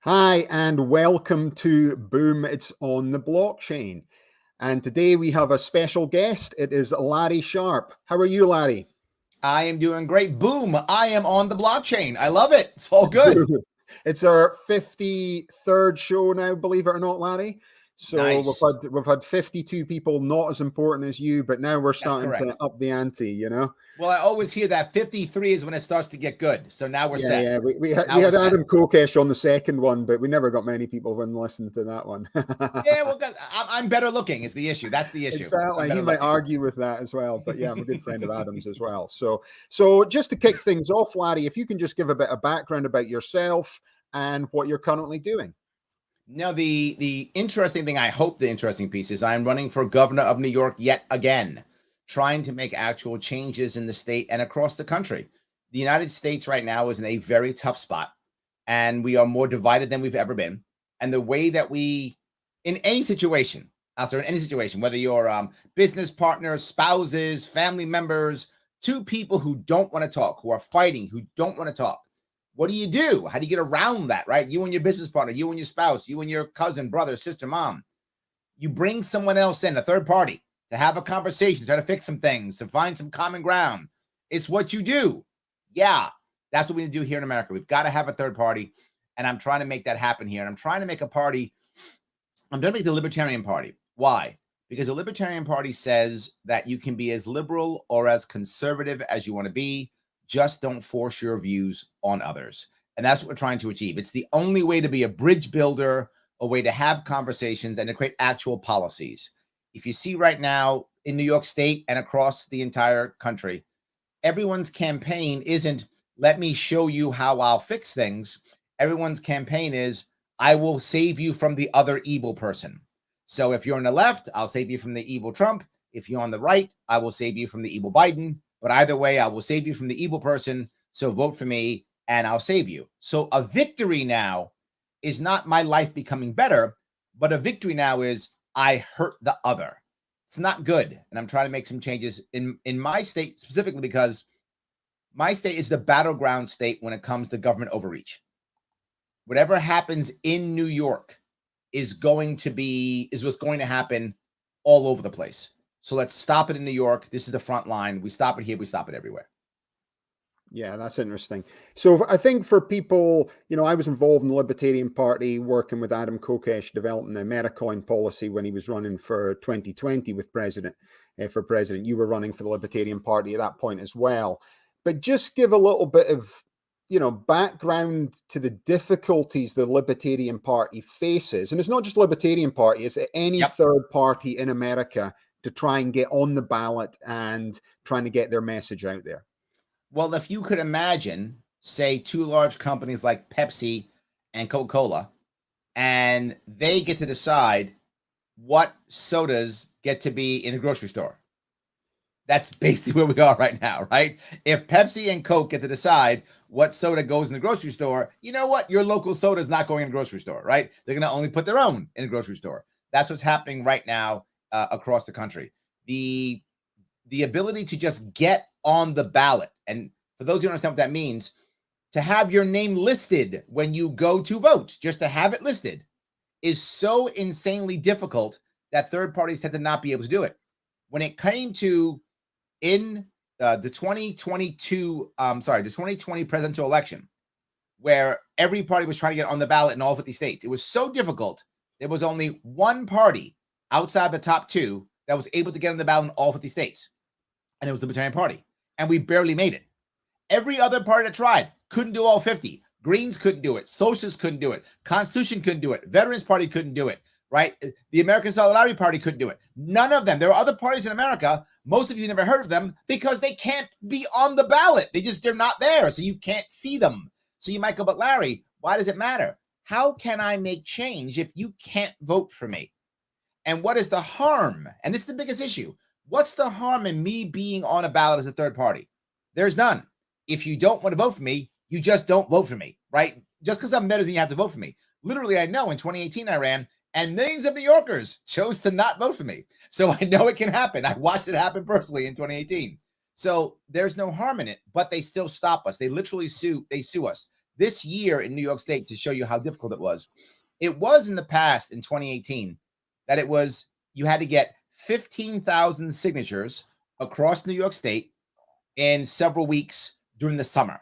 Hi, and welcome to Boom, It's on the Blockchain. And today we have a special guest. It is Larry Sharpe. How are you, Larry? I am doing great. Boom. I am on the blockchain. I love it. It's all good. It's our 53rd show now, believe it or not, Larry. So Nice. we've had 52 people not as important as you, but now we're That's starting to correct. up the ante. Well, I always hear that 53 is when it starts to get good. So now we're Yeah, set. yeah. We Now we're had set. Adam Kokesh on the second one, but we never got many people when listening to that one. Yeah, well, I'm better looking is the issue. That's the issue. I'm Exactly. He better might looking. argue with that as well. But yeah, I'm a good friend of Adam's as well. So just to kick things off, Larry, if you can just give a bit of background about yourself and what you're currently doing. Now, the interesting thing, I hope the interesting piece is I'm running for governor of New York yet again, trying to make actual changes in the state and across the country. The United States right now is in a very tough spot, and we are more divided than we've ever been. And the way that in any situation, Alastair, in any situation, whether you're business partners, spouses, family members, two people who don't want to talk, who are fighting, who don't want to talk, what do you do? How do you get around that, right? You and your business partner, you and your spouse, you and your cousin, brother, sister, mom. You bring someone else in, a third party, to have a conversation, try to fix some things, to find some common ground. It's what you do. Yeah, that's what we need to do here in America. We've got to have a third party, and I'm trying to make that happen here. And I'm trying to make a party. I'm going to make the Libertarian Party. Why? Because the Libertarian Party says that you can be as liberal or as conservative as you want to be. Just don't force your views on others. And that's what we're trying to achieve. It's the only way to be a bridge builder, a way to have conversations and to create actual policies. If you see right now in New York State and across the entire country, everyone's campaign isn't, let me show you how I'll fix things. Everyone's campaign is, I will save you from the other evil person. So if you're on the left, I'll save you from the evil Trump. If you're on the right, I will save you from the evil Biden. But either way, I will save you from the evil person. So vote for me and I'll save you. So a victory now is not my life becoming better, but a victory now is I hurt the other. It's not good. And I'm trying to make some changes in my state specifically because my state is the battleground state when it comes to government overreach. Whatever happens in New York is what's going to happen all over the place. So let's stop it in New York. This is the front line. We stop it here. We stop it everywhere. Yeah, that's interesting. So I think for people, I was involved in the Libertarian Party working with Adam Kokesh developing the Americoin policy when he was running for 2020 for president. You were running for the Libertarian Party at that point as well. But just give a little bit of, background to the difficulties the Libertarian Party faces. And it's not just Libertarian Party, it's any third party in America to try and get on the ballot and trying to get their message out there. Well, if you could imagine, say, two large companies like Pepsi and Coca-Cola, and they get to decide what sodas get to be in the grocery store. That's basically where we are right now, right? If Pepsi and Coke get to decide what soda goes in the grocery store, you know what? Your local soda is not going in the grocery store, right? They're going to only put their own in the grocery store. That's what's happening right now across the country. The ability to just get on the ballot, and for those who don't understand what that means, to have your name listed when you go to vote, just to have it listed, is so insanely difficult that third parties tend to not be able to do it. When it came to the 2020 presidential election, where every party was trying to get on the ballot in all 50 states, it was so difficult. There was only one party outside the top two that was able to get on the ballot in all 50 states, and it was the Libertarian Party, and we barely made it. Every other party that tried couldn't do all 50. Greens couldn't do it. Socialists couldn't do it. Constitution couldn't do it. Veterans Party couldn't do it, right? The American Solidarity Party couldn't do it. None of them. There are other parties in America. Most of you never heard of them because they can't be on the ballot. They're not there, so you can't see them. So you might go, but Larry, why does it matter? How can I make change if you can't vote for me? And what is the harm? And this is the biggest issue. What's the harm in me being on a ballot as a third party? There's none. If you don't want to vote for me, you just don't vote for me, right? Just because I'm there doesn't mean you have to vote for me. Literally, I know in 2018 I ran, and millions of New Yorkers chose to not vote for me. So I know it can happen. I watched it happen personally in 2018. So there's no harm in it, but they still stop us. They literally sue us. this year in New York State, to show you how difficult it was in the past in 2018 that it was, you had to get 15,000 signatures across New York State in several weeks during the summer.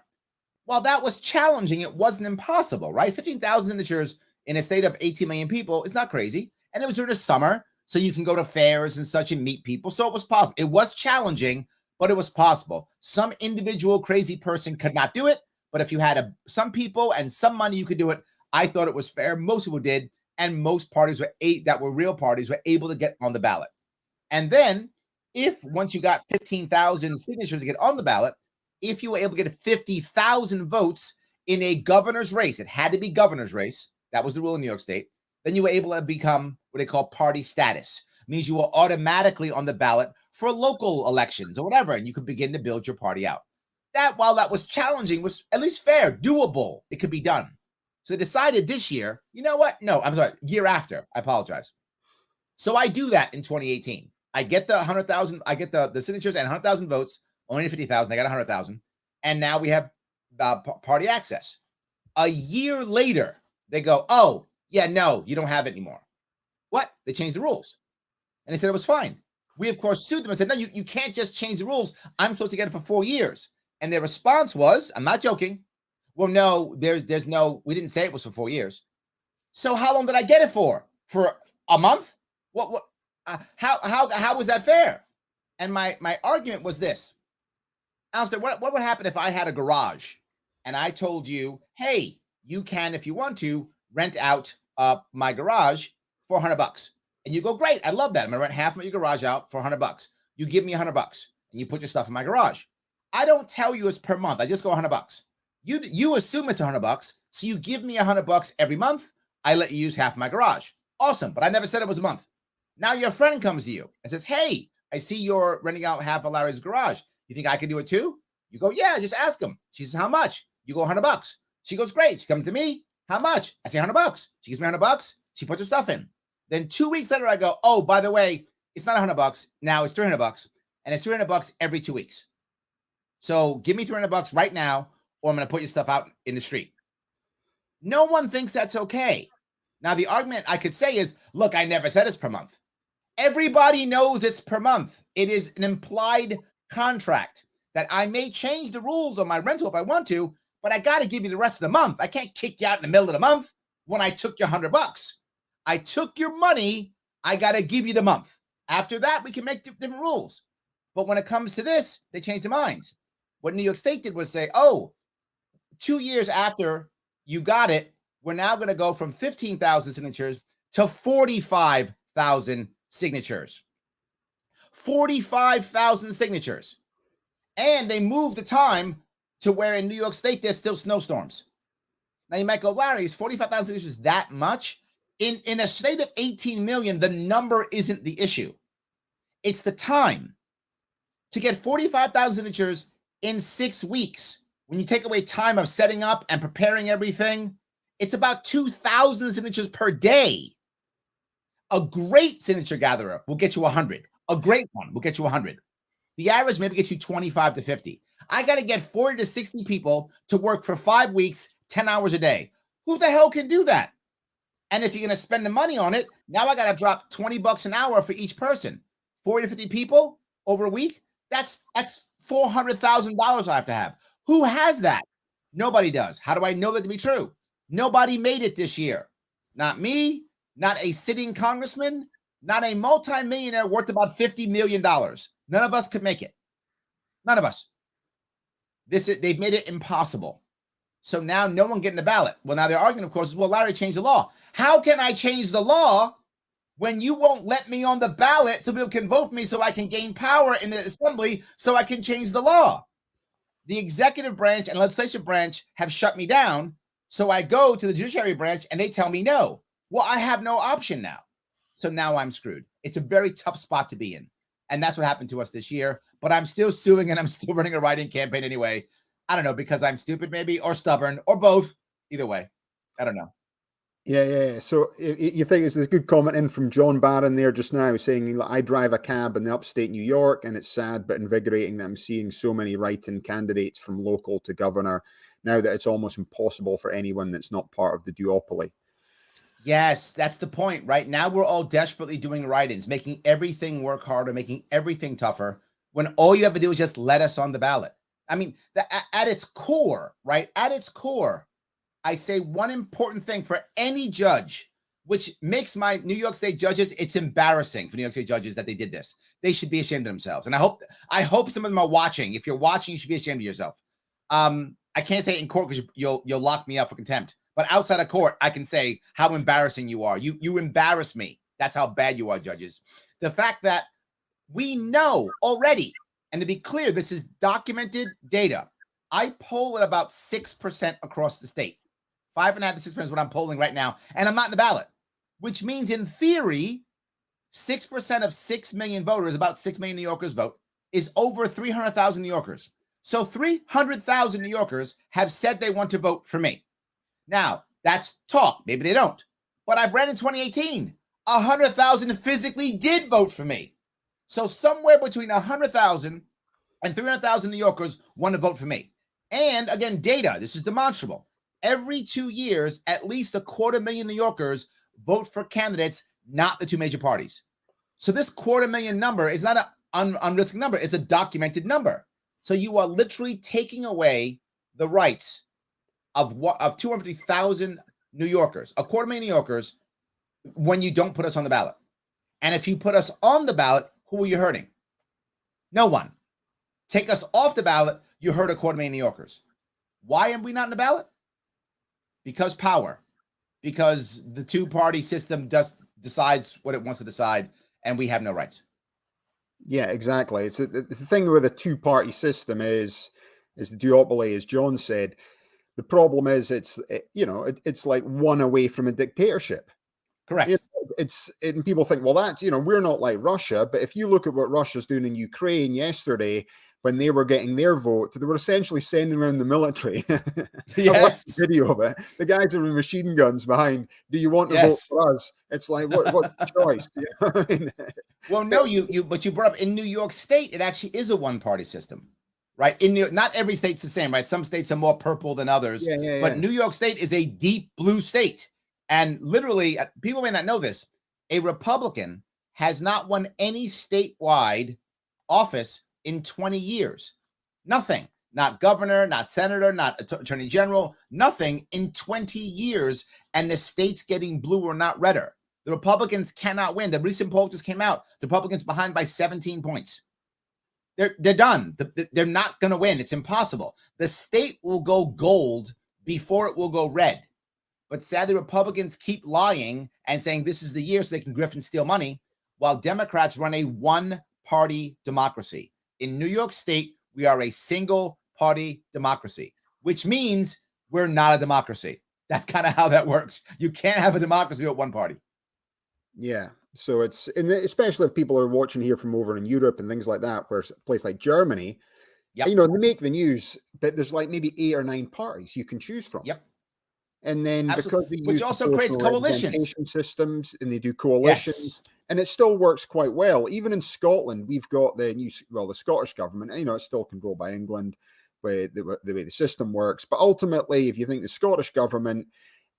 While that was challenging, it wasn't impossible, right? 15,000 signatures in a state of 18 million people is not crazy. And it was during the summer, so you can go to fairs and such and meet people. So it was possible. It was challenging, but it was possible. Some individual crazy person could not do it, but if you had some people and some money, you could do it. I thought it was fair. Most people did, and most parties that were real parties were able to get on the ballot. And then, if once you got 15,000 signatures to get on the ballot, if you were able to get 50,000 votes in a governor's race, it had to be governor's race. That was the rule in New York State. Then you were able to become what they call party status. It means you were automatically on the ballot for local elections or whatever, and you could begin to build your party out. That, while that was challenging, was at least fair, doable. It could be done. So they decided this year, you know what? No, I'm sorry, year after. I apologize. So I do that in 2018. I get the 100,000, I get the signatures and 100,000 votes, only 50,000. I got 100,000. And now we have party access. A year later, they go, oh, yeah, no, you don't have it anymore. What? They changed the rules. And they said it was fine. We, of course, sued them and said, no, you can't just change the rules. I'm supposed to get it for 4 years. And their response was, I'm not joking. Well, no, there's no, we didn't say it was for 4 years. So how long did I get it for? For a month? How was that fair? And my argument was this. Alastair, what would happen if I had a garage and I told you, hey, you can, if you want to, rent out my garage for $100? And you go, great, I love that. I'm gonna rent half of your garage out for $100. You give me $100 and you put your stuff in my garage. I don't tell you it's per month. I just go $100. You assume it's $100, so you give me $100 every month. I let you use half my garage. Awesome, but I never said it was a month. Now your friend comes to you and says, hey, I see you're renting out half of Larry's garage. You think I can do it too? You go, yeah, just ask him. She says, how much? You go, $100. She goes, great. She comes to me. How much? I say $100. She gives me $100. She puts her stuff in. Then 2 weeks later, I go, oh, by the way, it's not $100. Now it's $300, and it's $300 every 2 weeks. So give me $300 right now, or I'm going to put your stuff out in the street. No one thinks that's okay. Now, the argument I could say is, look, I never said it's per month. Everybody knows it's per month. It is an implied contract that I may change the rules on my rental if I want to, but I got to give you the rest of the month. I can't kick you out in the middle of the month when I took your $100. I took your money. I got to give you the month. After that, we can make different rules. But when it comes to this, they changed their minds. What New York State did was say, oh, 2 years after you got it, we're now going to go from 15,000 signatures to 45,000 signatures. 45,000 signatures. And they moved the time to where in New York State, there's still snowstorms. Now you might go, Larry, is 45,000 signatures that much? In a state of 18 million, the number isn't the issue. It's the time. To get 45,000 signatures in 6 weeks, when you take away time of setting up and preparing everything, it's about 2,000 signatures per day. A great signature gatherer will get you 100. A great one will get you 100. The average maybe gets you 25 to 50. I got to get 40 to 60 people to work for 5 weeks, 10 hours a day. Who the hell can do that? And if you're going to spend the money on it, now I got to drop $20 an hour for each person. 40 to 50 people over a week, that's $400,000 I have to have. Who has that? Nobody does. How do I know that to be true? Nobody made it this year. Not me, not a sitting congressman, not a multimillionaire worth about $50 million. None of us could make it. None of us. They've made it impossible. So now no one getting the ballot. Well, now they're arguing, of course, well, Larry changed the law. How can I change the law when you won't let me on the ballot so people can vote for me so I can gain power in the assembly so I can change the law? The executive branch and legislative branch have shut me down. So I go to the judiciary branch and they tell me no. Well, I have no option now. So now I'm screwed. It's a very tough spot to be in. And that's what happened to us this year. But I'm still suing and I'm still running a write-in campaign anyway. I don't know, because I'm stupid maybe, or stubborn, or both. Either way, I don't know. Yeah. So you think there's a good comment in from John Barron there just now saying, I drive a cab in the upstate New York, and it's sad but invigorating that I'm seeing so many write-in candidates from local to governor now that it's almost impossible for anyone that's not part of the duopoly. Yes, that's the point. Right now, we're all desperately doing write-ins, making everything work harder, making everything tougher, when all you have to do is just let us on the ballot. I mean, at its core, right? At its core, I say one important thing for any judge, which makes my New York State judges, it's embarrassing for New York State judges that they did this. They should be ashamed of themselves. And I hope some of them are watching. If you're watching, you should be ashamed of yourself. I can't say it in court because you'll lock me up for contempt. But outside of court, I can say how embarrassing you are. You embarrass me. That's how bad you are, judges. The fact that we know already, and to be clear, this is documented data. I poll at about 6% across the state. 5.5 to 6% is what I'm polling right now, and I'm not in the ballot, which means in theory, 6% of 6 million voters, about 6 million New Yorkers vote, is over 300,000 New Yorkers. So 300,000 New Yorkers have said they want to vote for me. Now, that's talk. Maybe they don't. But I ran in 2018. 100,000 physically did vote for me. So somewhere between 100,000 and 300,000 New Yorkers want to vote for me. And again, data, this is demonstrable. Every 2 years, at least 250,000 New Yorkers vote for candidates, not the two major parties. So this 250,000 number is not an unrealistic number. It's a documented number. So you are literally taking away the rights of 250,000 New Yorkers, 250,000 New Yorkers, when you don't put us on the ballot. And if you put us on the ballot, who are you hurting? No one. Take us off the ballot, you hurt 250,000 New Yorkers. Why am we not in the ballot? Because power. Because the two-party system decides what it wants to decide, and we have no rights. Yeah, exactly. It's the thing with a two-party system is the duopoly, as John said. The problem is it's like one away from a dictatorship. Correct. And people think, well, that's, we're not like Russia. But if you look at what Russia's doing in Ukraine yesterday, when they were getting their vote, they were essentially sending around the military. Yes. I watched the video of it. The guys are with machine guns behind. Do you want to vote for us? It's like, what's the choice? You know what I mean? Well, no, but you brought up in New York State, it actually is a one-party system. Right? Not every state's the same, right? Some states are more purple than others. But New York State is a deep blue state. And literally, people may not know this, a Republican has not won any statewide office in 20 years. Nothing. Not governor, not senator, not attorney general, nothing in 20 years. And the state's getting blue or not redder. The Republicans cannot win. The recent poll just came out. The Republicans behind by 17 points. They're done. They're not going to win. It's impossible. The state will go gold before it will go red. But sadly, Republicans keep lying and saying this is the year so they can grift and steal money, while Democrats run a one-party democracy. In New York State, we are a single-party democracy, which means we're not a democracy. That's kind of how that works. You can't have a democracy with one party. Yeah. So and especially if people are watching here from over in Europe and things like that, where a place like Germany, they make the news, but there's like maybe 8 or 9 parties you can choose from. Yep. And then Absolutely. because they Which use also creates coalitions systems, and they do coalitions, and it still works quite well. Even in Scotland, we've got the Scottish government. It's still controlled by England, the way the system works. But ultimately, if you think the Scottish government,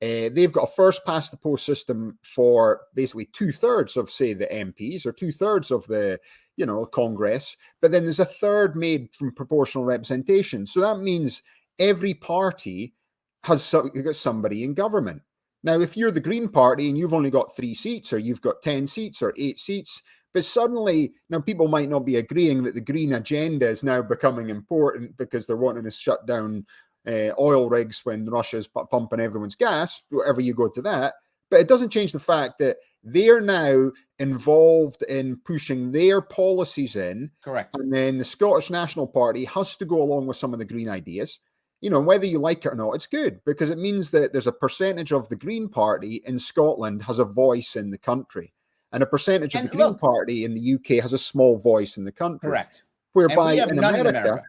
they've got a first past the post system for basically 2/3 of, say, the MPs, or 2/3 of the Congress. But then there's a third made from proportional representation. So that means every party has got somebody in government. Now, if you're the Green Party and you've only got 3 seats, or you've got 10 seats or 8 seats, but suddenly now people might not be agreeing that the green agenda is now becoming important because they're wanting to shut down oil rigs when Russia's pumping everyone's gas, whatever you go to that. But it doesn't change the fact that they're now involved in pushing their policies in. Correct. And then the Scottish National Party has to go along with some of the green ideas. Whether you like it or not, it's good, because it means that there's a percentage of the Green Party in Scotland has a voice in the country, and a percentage of the Green Party in the UK has a small voice in the country. Correct. Whereby in America,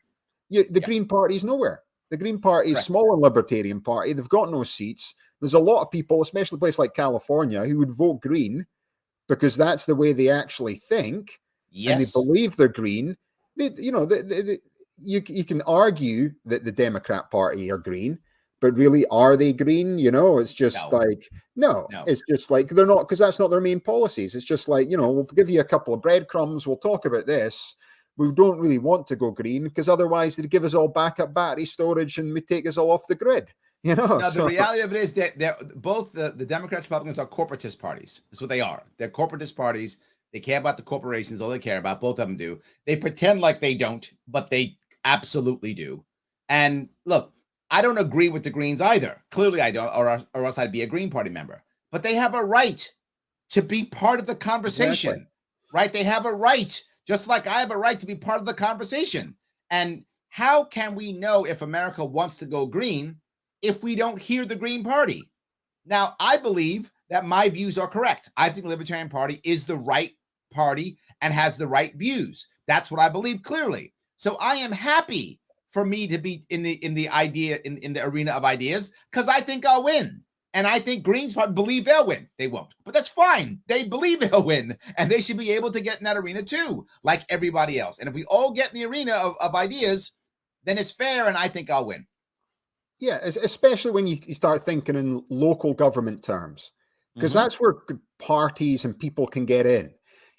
the Green Party is nowhere. The Green Party is a small and libertarian party. They've got no seats. There's a lot of people, especially a place like California, who would vote Green because that's the way they actually think. Yes. And they believe they're green. you can argue that the Democrat Party are green, but really, are they green? It's just No, no, no. it's just they're not, because that's not their main policies. It's just we'll give you a couple of breadcrumbs. We'll talk about this. We don't really want to go green because otherwise they'd give us all backup battery storage and we take us all off the grid. No, the So reality of it is that both the Democrats and Republicans are corporatist parties. That's what they are. They're corporatist parties. They care about the corporations. All they care about. Both of them do. They pretend like they don't, but they absolutely do. And look, I don't agree with the Greens either. Clearly, I don't, or else I'd be a Green Party member. But they have a right to be part of the conversation, exactly. right? They have a right, just like I have a right to be part of the conversation. And how can we know if America wants to go green if we don't hear the Green Party? Now, I believe that my views are correct. I think the Libertarian Party is the right party and has the right views. That's what I believe clearly. So I am happy for me to be in the arena of ideas because I think I'll win. And I think Greens probably believe they'll win. They won't, but that's fine. They believe they'll win, and they should be able to get in that arena too, like everybody else. And if we all get in the arena of ideas, then it's fair, and I think I'll win. Yeah, especially when you start thinking in local government terms, because that's where parties and people can get in.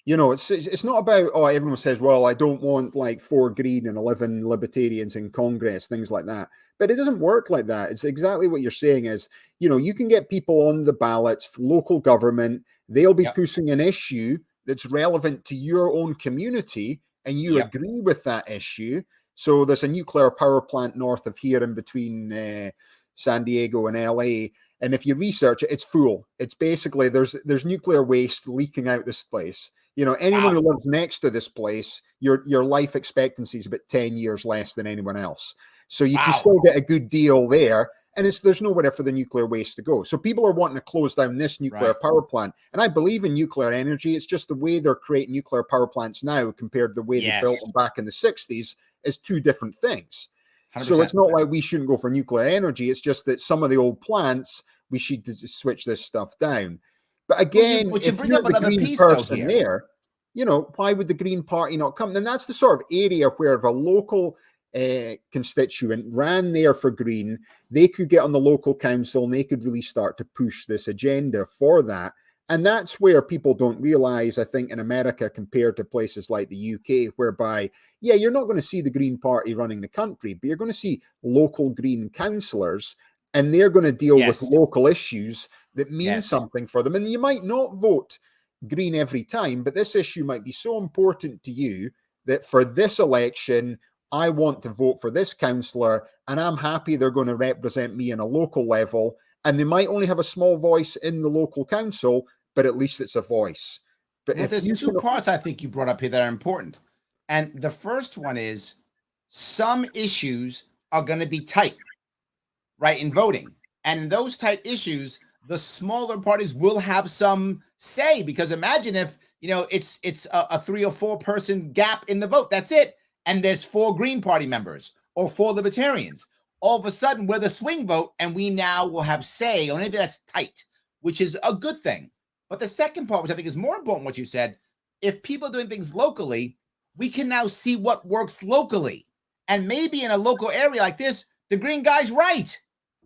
It's not about, everyone says, well, I don't want 4 green and 11 libertarians in Congress, things like that. But it doesn't work like that. It's exactly what you're saying is, you can get people on the ballots, local government, they'll be pushing an issue that's relevant to your own community, and you agree with that issue. So there's a nuclear power plant north of here in between San Diego and LA. And if you research it, it's full. It's basically, there's nuclear waste leaking out this place. Anyone who lives next to this place, your life expectancy is about 10 years less than anyone else. So you can still get a good deal there. And there's nowhere for the nuclear waste to go. So people are wanting to close down this nuclear power plant. And I believe in nuclear energy. It's just the way they're creating nuclear power plants now compared to the way they built them back in the 60s is two different things. 100%. So it's not like we shouldn't go for nuclear energy. It's just that some of the old plants, we should switch this stuff down. But again, would you if bring you're up the another Green piece person though here? why would the Green Party not come? And that's the sort of area where if a local constituent ran there for Green, they could get on the local council and they could really start to push this agenda for that. And that's where people don't realize, I think, in America compared to places like the UK, whereby, you're not going to see the Green Party running the country, but you're going to see local Green councillors, and they're going to deal with local issues that mean something for them. And you might not vote Green every time, but this issue might be so important to you that for this election, I want to vote for this councillor, and I'm happy they're going to represent me on a local level. And they might only have a small voice in the local council, but at least it's a voice. But Well, there's two parts I think you brought up here that are important. And the first one is some issues are going to be tight, right, in voting. And in those tight issues, the smaller parties will have some say, because imagine if, it's a 3 or 4 person gap in the vote. That's it. And there's 4 Green Party members or 4 Libertarians. All of a sudden, we're the swing vote, and we now will have say on anything that's tight, which is a good thing. But the second part, which I think is more important, what you said, if people are doing things locally, we can now see what works locally. And maybe in a local area like this, the Green guy's right.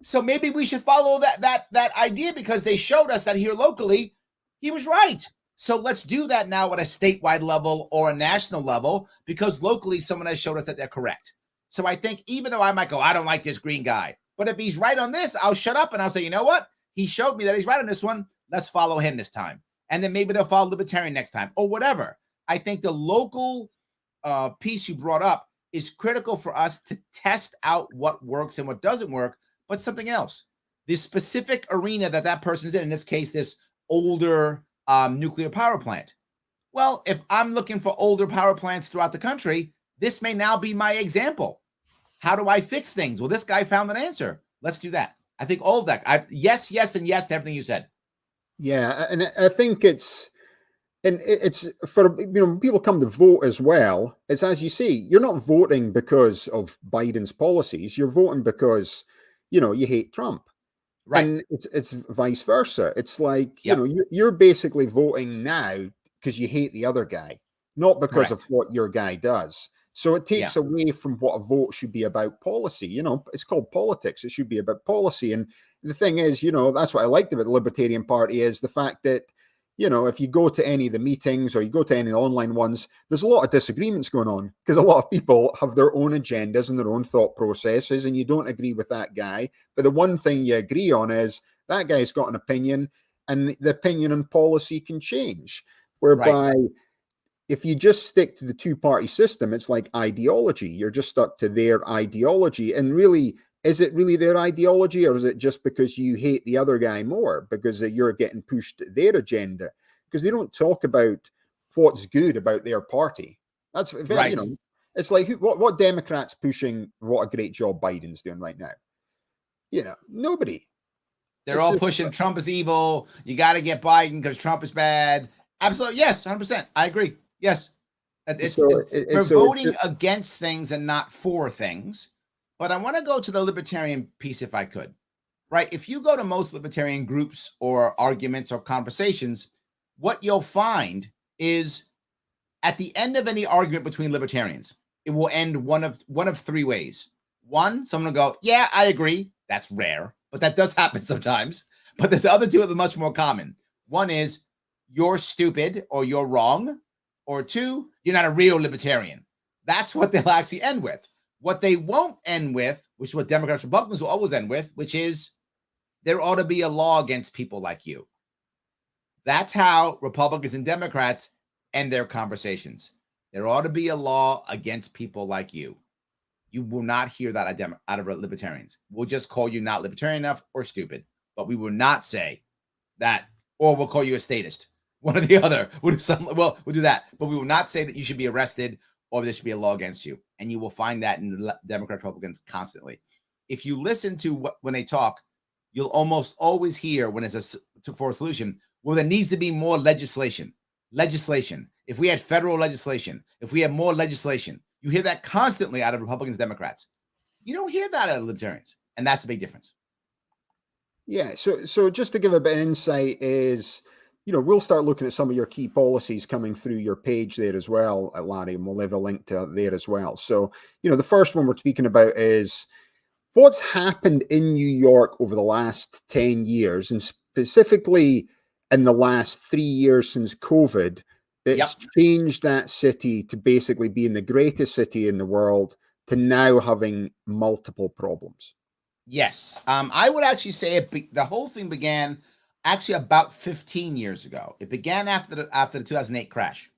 So maybe we should follow that idea, because they showed us that here locally, he was right. So let's do that now at a statewide level or a national level, because locally someone has showed us that they're correct. So I think even though I might go, I don't like this Green guy, but if he's right on this, I'll shut up and I'll say, you know what? He showed me that he's right on this one. Let's follow him this time. And then maybe they'll follow Libertarian next time or whatever. I think the local piece you brought up is critical for us to test out what works and what doesn't work, but something else. The specific arena that person's in this case, this older nuclear power plant. Well, if I'm looking for older power plants throughout the country, this may now be my example. How do I fix things? Well, this guy found an answer. Let's do that. I think all of that. Yes, and yes to everything you said. Yeah, and I think it's for, people come to vote as well. It's, as you say, you're not voting because of Biden's policies. You're voting because, you hate Trump. Right. And it's vice versa. It's like, you're basically voting now because you hate the other guy, not because of what your guy does. So it Yeah. takes away from what a vote should be about policy. It's called politics. It should be about policy. And the thing is, that's what I liked about the Libertarian Party is the fact that, if you go to any of the meetings or you go to any of the online ones, there's a lot of disagreements going on because a lot of people have their own agendas and their own thought processes, and you don't agree with that guy. But the one thing you agree on is that guy's got an opinion, and the opinion and policy can change. Whereby, if you just stick to the two-party system, it's like ideology. You're just stuck to their ideology. And really, is it really their ideology, or is it just because you hate the other guy more because you're getting pushed their agenda? Because they don't talk about what's good about their party. That's very, it's like what Democrats pushing what a great job Biden's doing right now. Nobody. They're all pushing Trump is evil. You got to get Biden because Trump is bad. Absolutely. Yes, 100%. I agree. Yes. We're voting against things and not for things. But I want to go to the libertarian piece if I could. Right? If you go to most libertarian groups or arguments or conversations, what you'll find is at the end of any argument between libertarians, it will end one of three ways. One, someone will go, yeah, I agree. That's rare, but that does happen sometimes. But there's the other two that are much more common. One is you're stupid or you're wrong. Or two, you're not a real libertarian. That's what they'll actually end with. What they won't end with, which is what Democrats and Republicans will always end with, which is there ought to be a law against people like you. That's how Republicans and Democrats end their conversations. There ought to be a law against people like you. You will not hear that out of libertarians. We'll just call you not libertarian enough or stupid. But we will not say that, or we'll call you a statist. One or the other. We'll do that. But we will not say that you should be arrested or there should be a law against you. And you will find that in the Democrat Republicans constantly. If you listen to when they talk, you'll almost always hear when it's for a solution, well, there needs to be more legislation. Legislation. If we had federal legislation, if we had more legislation, you hear that constantly out of Republicans, Democrats. You don't hear that out of libertarians. And that's a big difference. Yeah. So just to give a bit of insight is, we'll start looking at some of your key policies coming through your page there as well, Larry, and we'll leave a link to there as well. So, the first one we're speaking about is what's happened in New York over the last 10 years, and specifically in the last 3 years since COVID, that's changed that city to basically being the greatest city in the world to now having multiple problems. Yes. I would actually say the whole thing began actually about 15 years ago. It began after the 2008 crash,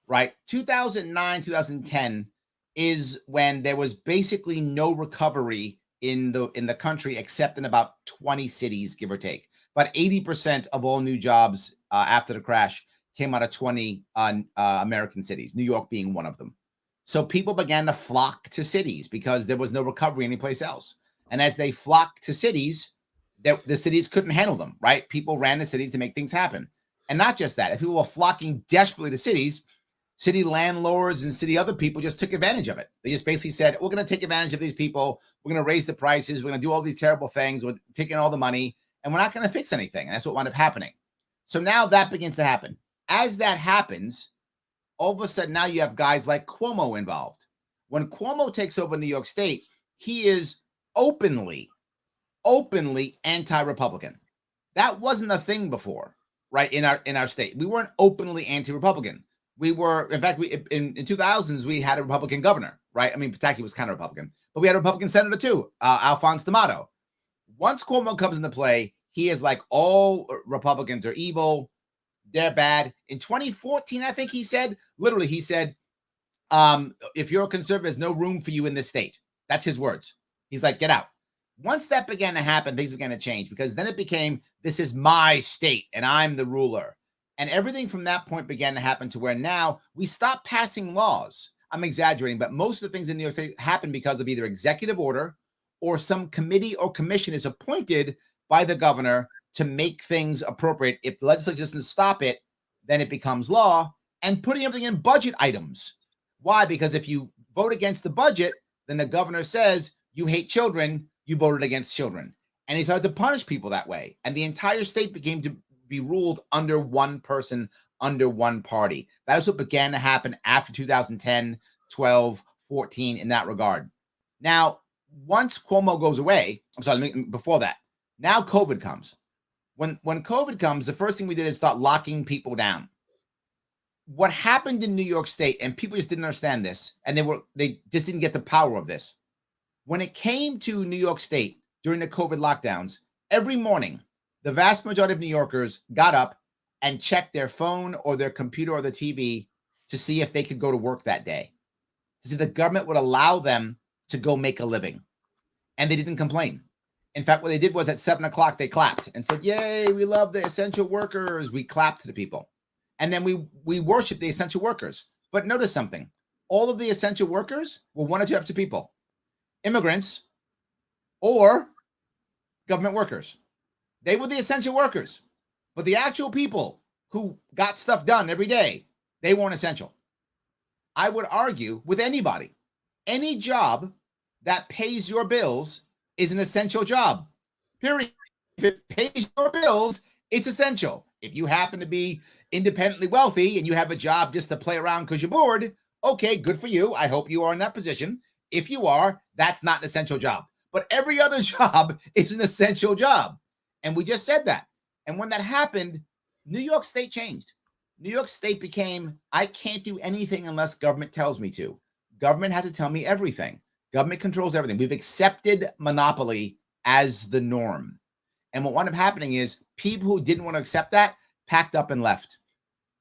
right? 2009, 2010 is when there was basically no recovery in the country except in about 20 cities, give or take. About 80% of all new jobs after the crash came out of 20 American cities, New York being one of them. So people began to flock to cities because there was no recovery anyplace else. And as they flocked to cities, the cities couldn't handle them, right? People ran to cities to make things happen. And not just that, if people were flocking desperately to cities, city landlords and city other people just took advantage of it. They just basically said, we're going to take advantage of these people. We're going to raise the prices. We're going to do all these terrible things. We're taking all the money and we're not going to fix anything. And that's what wound up happening. So now that begins to happen. As that happens, all of a sudden now you have guys like Cuomo involved. When Cuomo takes over New York State, he is openly anti-Republican. That wasn't a thing before, right? In our state, we weren't openly anti-Republican. We were, in fact, in 2000s we had a Republican governor, right? I mean, Pataki was kind of Republican, but we had a Republican senator too, Alphonse D'Amato. Once Cuomo comes into play, he is like, all Republicans are evil, they're bad. In 2014, I think he said, if you're a conservative, there's no room for you in this state. That's his words. He's like, get out. Once that began to happen, things began to change because then it became, this is my state and I'm the ruler. And everything from that point began to happen to where now we stopped passing laws. I'm exaggerating, but most of the things in New York State happen because of either executive order or some committee or commission is appointed by the governor to make things appropriate. If the legislature doesn't stop it, then it becomes law, and putting everything in budget items. Why? Because if you vote against the budget, then the governor says you hate children, you voted against children. And he started to punish people that way. And the entire state became to be ruled under one person, under one party. That is what began to happen after 2010 12, 14 in that regard. Now, once Cuomo goes away, before that, now COVID comes. When COVID comes, the first thing we did is start locking people down. What happened in New York State, and people just didn't understand this, and they just didn't get the power of this. When it came to New York State during the COVID lockdowns, every morning, the vast majority of New Yorkers got up and checked their phone or their computer or the TV to see if they could go to work that day, to see if the government would allow them to go make a living. And they didn't complain. In fact, what they did was at 7 o'clock, they clapped and said, yay, we love the essential workers. We clapped to the people. And then we worship the essential workers. But notice something. All of the essential workers were one or two types of people: immigrants or government workers. They were the essential workers. But the actual people who got stuff done every day, they weren't essential. I would argue with anybody, any job that pays your bills is an essential job, period. If it pays your bills, it's essential. If you happen to be independently wealthy and you have a job just to play around because you're bored, okay, good for you. I hope you are in that position. If you are, that's not an essential job. But every other job is an essential job. And we just said that. And when that happened, New York State changed. New York State became, I can't do anything unless government tells me to. Government has to tell me everything. Government controls everything. We've accepted monopoly as the norm. And what wound up happening is people who didn't want to accept that packed up and left.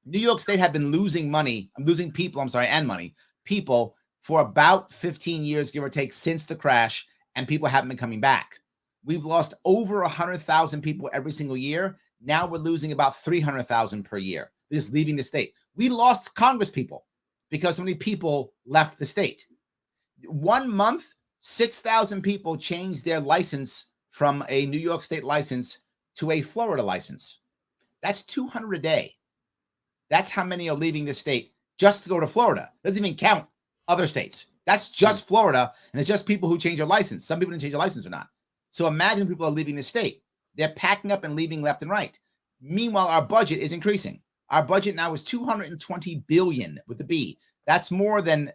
New York State had been losing money, and money, people for about 15 years, give or take, since the crash, and people haven't been coming back. We've lost over 100,000 people every single year. Now we're losing about 300,000 per year. They're just leaving the state. We lost Congress people because so many people left the state. 1 month, 6,000 people changed their license from a New York State license to a Florida license. That's 200 a day. That's how many are leaving the state just to go to Florida. Doesn't even count other states. That's just Florida, and it's just people who change their license. Some people didn't change their license or not. So imagine people are leaving the state. They're packing up and leaving left and right. Meanwhile, our budget is increasing. Our budget now is $220 billion with the B. That's more than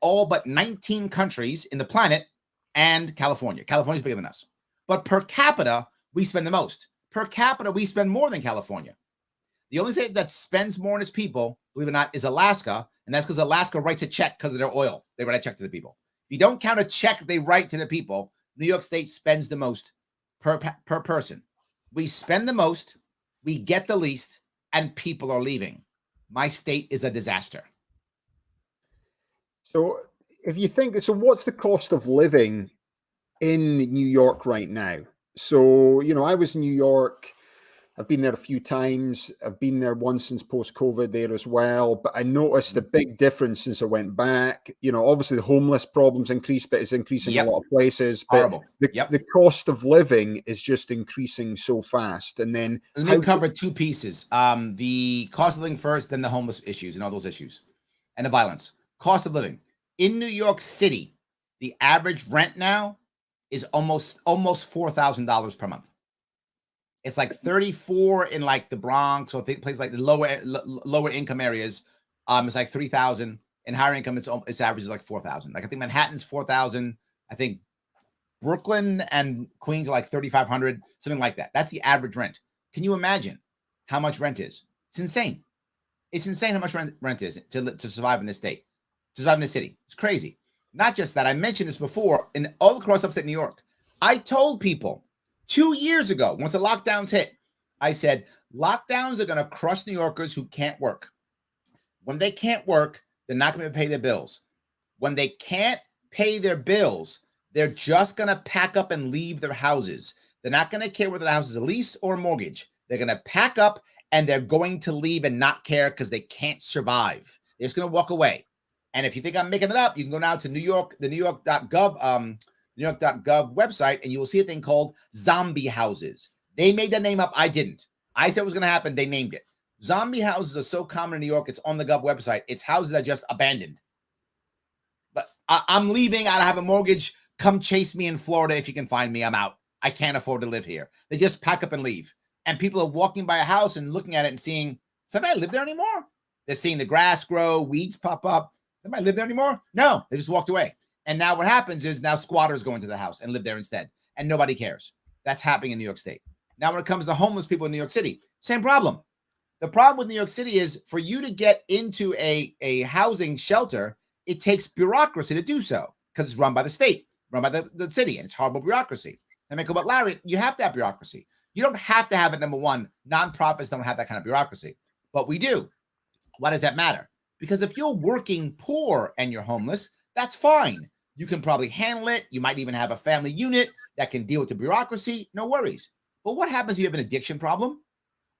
all but 19 countries in the planet and California. California's bigger than us. But per capita, we spend the most. Per capita, we spend more than California. The only state that spends more on its people, believe it or not, is Alaska. And that's because Alaska writes a check because of their oil. They write a check to the people. If you don't count a check they write to the people, New York State spends the most per person. We spend the most, we get the least, and people are leaving. My state is a disaster. So if you think, so what's the cost of living in New York right now? So, I was in New York. I've been there a few times. I've been there once since post-COVID there as well. But I noticed a big difference since I went back. Obviously the homeless problem's increased, but it's increasing in a lot of places. But the cost of living is just increasing so fast. And then let me cover two pieces. The cost of living first, then the homeless issues and all those issues. And the violence. Cost of living. In New York City, the average rent now is almost $4,000 per month. It's like 34 in like the Bronx or places like the lower income areas. It's like 3,000. In higher income, its average is like 4,000. Like I think Manhattan's 4,000. I think Brooklyn and Queens are like 3,500, something like that. That's the average rent. Can you imagine how much rent is? It's insane. It's insane how much rent is to survive in this state, to survive in this city. It's crazy. Not just that. I mentioned this before in all across upstate New York. I told people 2 years ago, once the lockdowns hit, I said, lockdowns are going to crush New Yorkers who can't work. When they can't work, they're not going to pay their bills. When they can't pay their bills, they're just going to pack up and leave their houses. They're not going to care whether the house is a lease or a mortgage. They're going to pack up and they're going to leave and not care because they can't survive. They're just going to walk away. And if you think I'm making it up, you can go now to New York, the New York.gov website, and you will see a thing called zombie houses. They made that name up. I didn't. I said it was going to happen. They named it. Zombie houses are so common in New York. It's on the Gov website. It's houses that are just abandoned. But I'm leaving. I don't have a mortgage. Come chase me in Florida if you can find me. I'm out. I can't afford to live here. They just pack up and leave. And people are walking by a house and looking at it and seeing, somebody live there anymore? They're seeing the grass grow, weeds pop up. Anybody live there anymore? No, they just walked away. And now what happens is now squatters go into the house and live there instead. And nobody cares. That's happening in New York State. Now, when it comes to homeless people in New York City, same problem. The problem with New York City is for you to get into a housing shelter, it takes bureaucracy to do so because it's run by the state, run by the city, and it's horrible bureaucracy. And I go, but Larry, you have to have bureaucracy. You don't have to have it. Number one, nonprofits don't have that kind of bureaucracy, but we do. Why does that matter? Because if you're working poor and you're homeless, that's fine. You can probably handle it. You might even have a family unit that can deal with the bureaucracy. No worries. But what happens if you have an addiction problem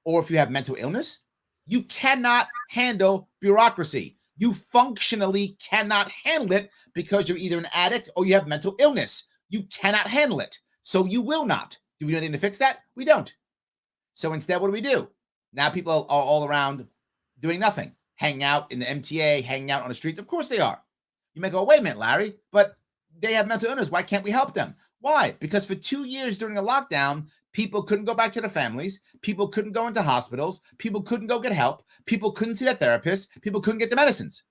or if you have mental illness? You cannot handle bureaucracy. You functionally cannot handle it because you're either an addict or you have mental illness. You cannot handle it. So you will not. Do we know anything to fix that? We don't. So instead, what do? Now people are all around doing nothing, hanging out in the MTA, hanging out on the streets. Of course they are. You may go, wait a minute, Larry, but they have mental illness. Why can't we help them? Why? Because for 2 years during a lockdown, people couldn't go back to their families. People couldn't go into hospitals. People couldn't go get help. People couldn't see their therapists. People couldn't get the medicines.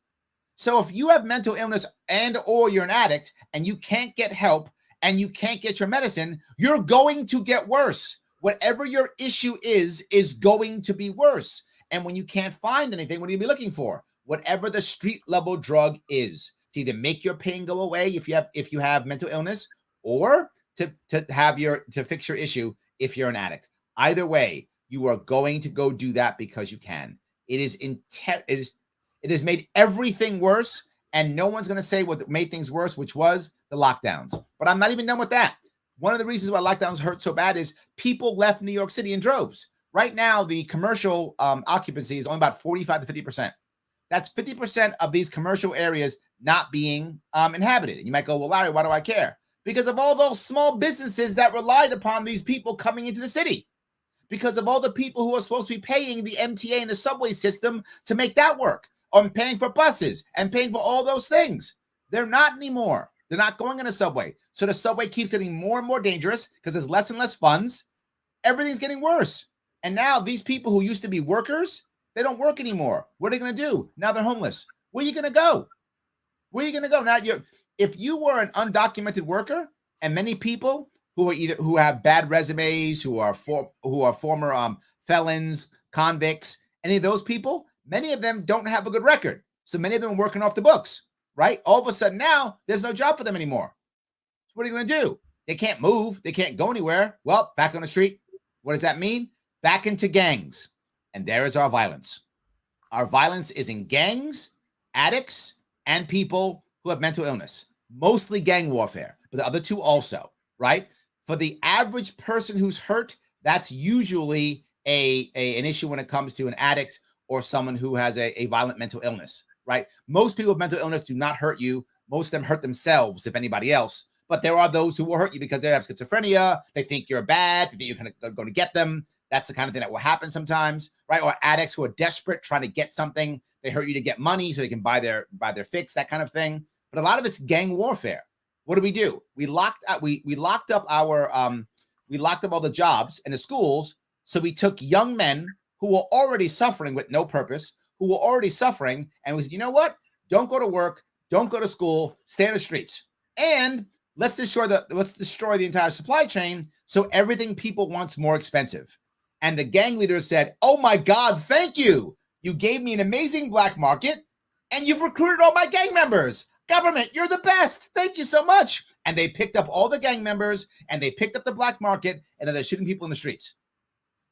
So if you have mental illness and or you're an addict and you can't get help and you can't get your medicine, you're going to get worse. Whatever your issue is going to be worse. And when you can't find anything, what are you going to be looking for? Whatever the street level drug is to either make your pain go away if you have mental illness or to fix your issue if you're an addict. Either way, you are going to go do that because you can. It has made everything worse, and no one's going to say what made things worse, which was the lockdowns. But I'm not even done with that. One of the reasons why lockdowns hurt so bad is people left New York City in droves. Right now, the commercial occupancy is only about 45 to 50%. That's 50% of these commercial areas not being inhabited. And you might go, well, Larry, why do I care? Because of all those small businesses that relied upon these people coming into the city. Because of all the people who are supposed to be paying the MTA and the subway system to make that work. Or paying for buses and paying for all those things. They're not anymore. They're not going on a subway. So the subway keeps getting more and more dangerous because there's less and less funds. Everything's getting worse. And now these people who used to be workers, they don't work anymore. What are they going to do? Now they're homeless. Where are you going to go? Where are you going to go? Now, if you were an undocumented worker, and many people who have bad resumes, who are former felons, convicts, any of those people, many of them don't have a good record. So many of them are working off the books, right? All of a sudden now, there's no job for them anymore. So what are you going to do? They can't move. They can't go anywhere. Well, back on the street. What does that mean? Back into gangs. And there is our violence. Our violence is in gangs, addicts, and people who have mental illness. Mostly gang warfare, but the other two also, right? For the average person who's hurt, that's usually an issue when it comes to an addict or someone who has a violent mental illness, right? Most people with mental illness do not hurt you. Most of them hurt themselves, if anybody else. But there are those who will hurt you because they have schizophrenia. They think you're bad. They think you're going to get them. That's the kind of thing that will happen sometimes, right? Or addicts who are desperate, trying to get something. They hurt you to get money so they can buy their fix, that kind of thing. But a lot of it's gang warfare. What do? We locked up all the jobs in the schools. So we took young men who were already suffering with no purpose, who were already suffering, and we said, you know what? Don't go to work, don't go to school, stay on the streets, and let's destroy the entire supply chain so everything people want's more expensive. And the gang leaders said, oh my God, thank you. You gave me an amazing black market, and you've recruited all my gang members. Government, you're the best. Thank you so much. And they picked up all the gang members, and they picked up the black market, and then they're shooting people in the streets.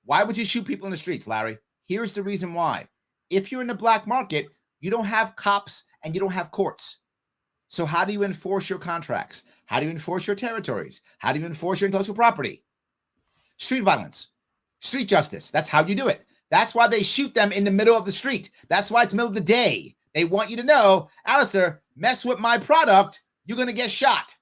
Why would you shoot people in the streets, Larry? Here's the reason why. If you're in the black market, you don't have cops and you don't have courts. So how do you enforce your contracts? How do you enforce your territories? How do you enforce your intellectual property? Street violence, street justice. That's how you do it. That's why they shoot them in the middle of the street. That's why it's the middle of the day. They want you to know, Alastair, mess with my product, you're going to get shot.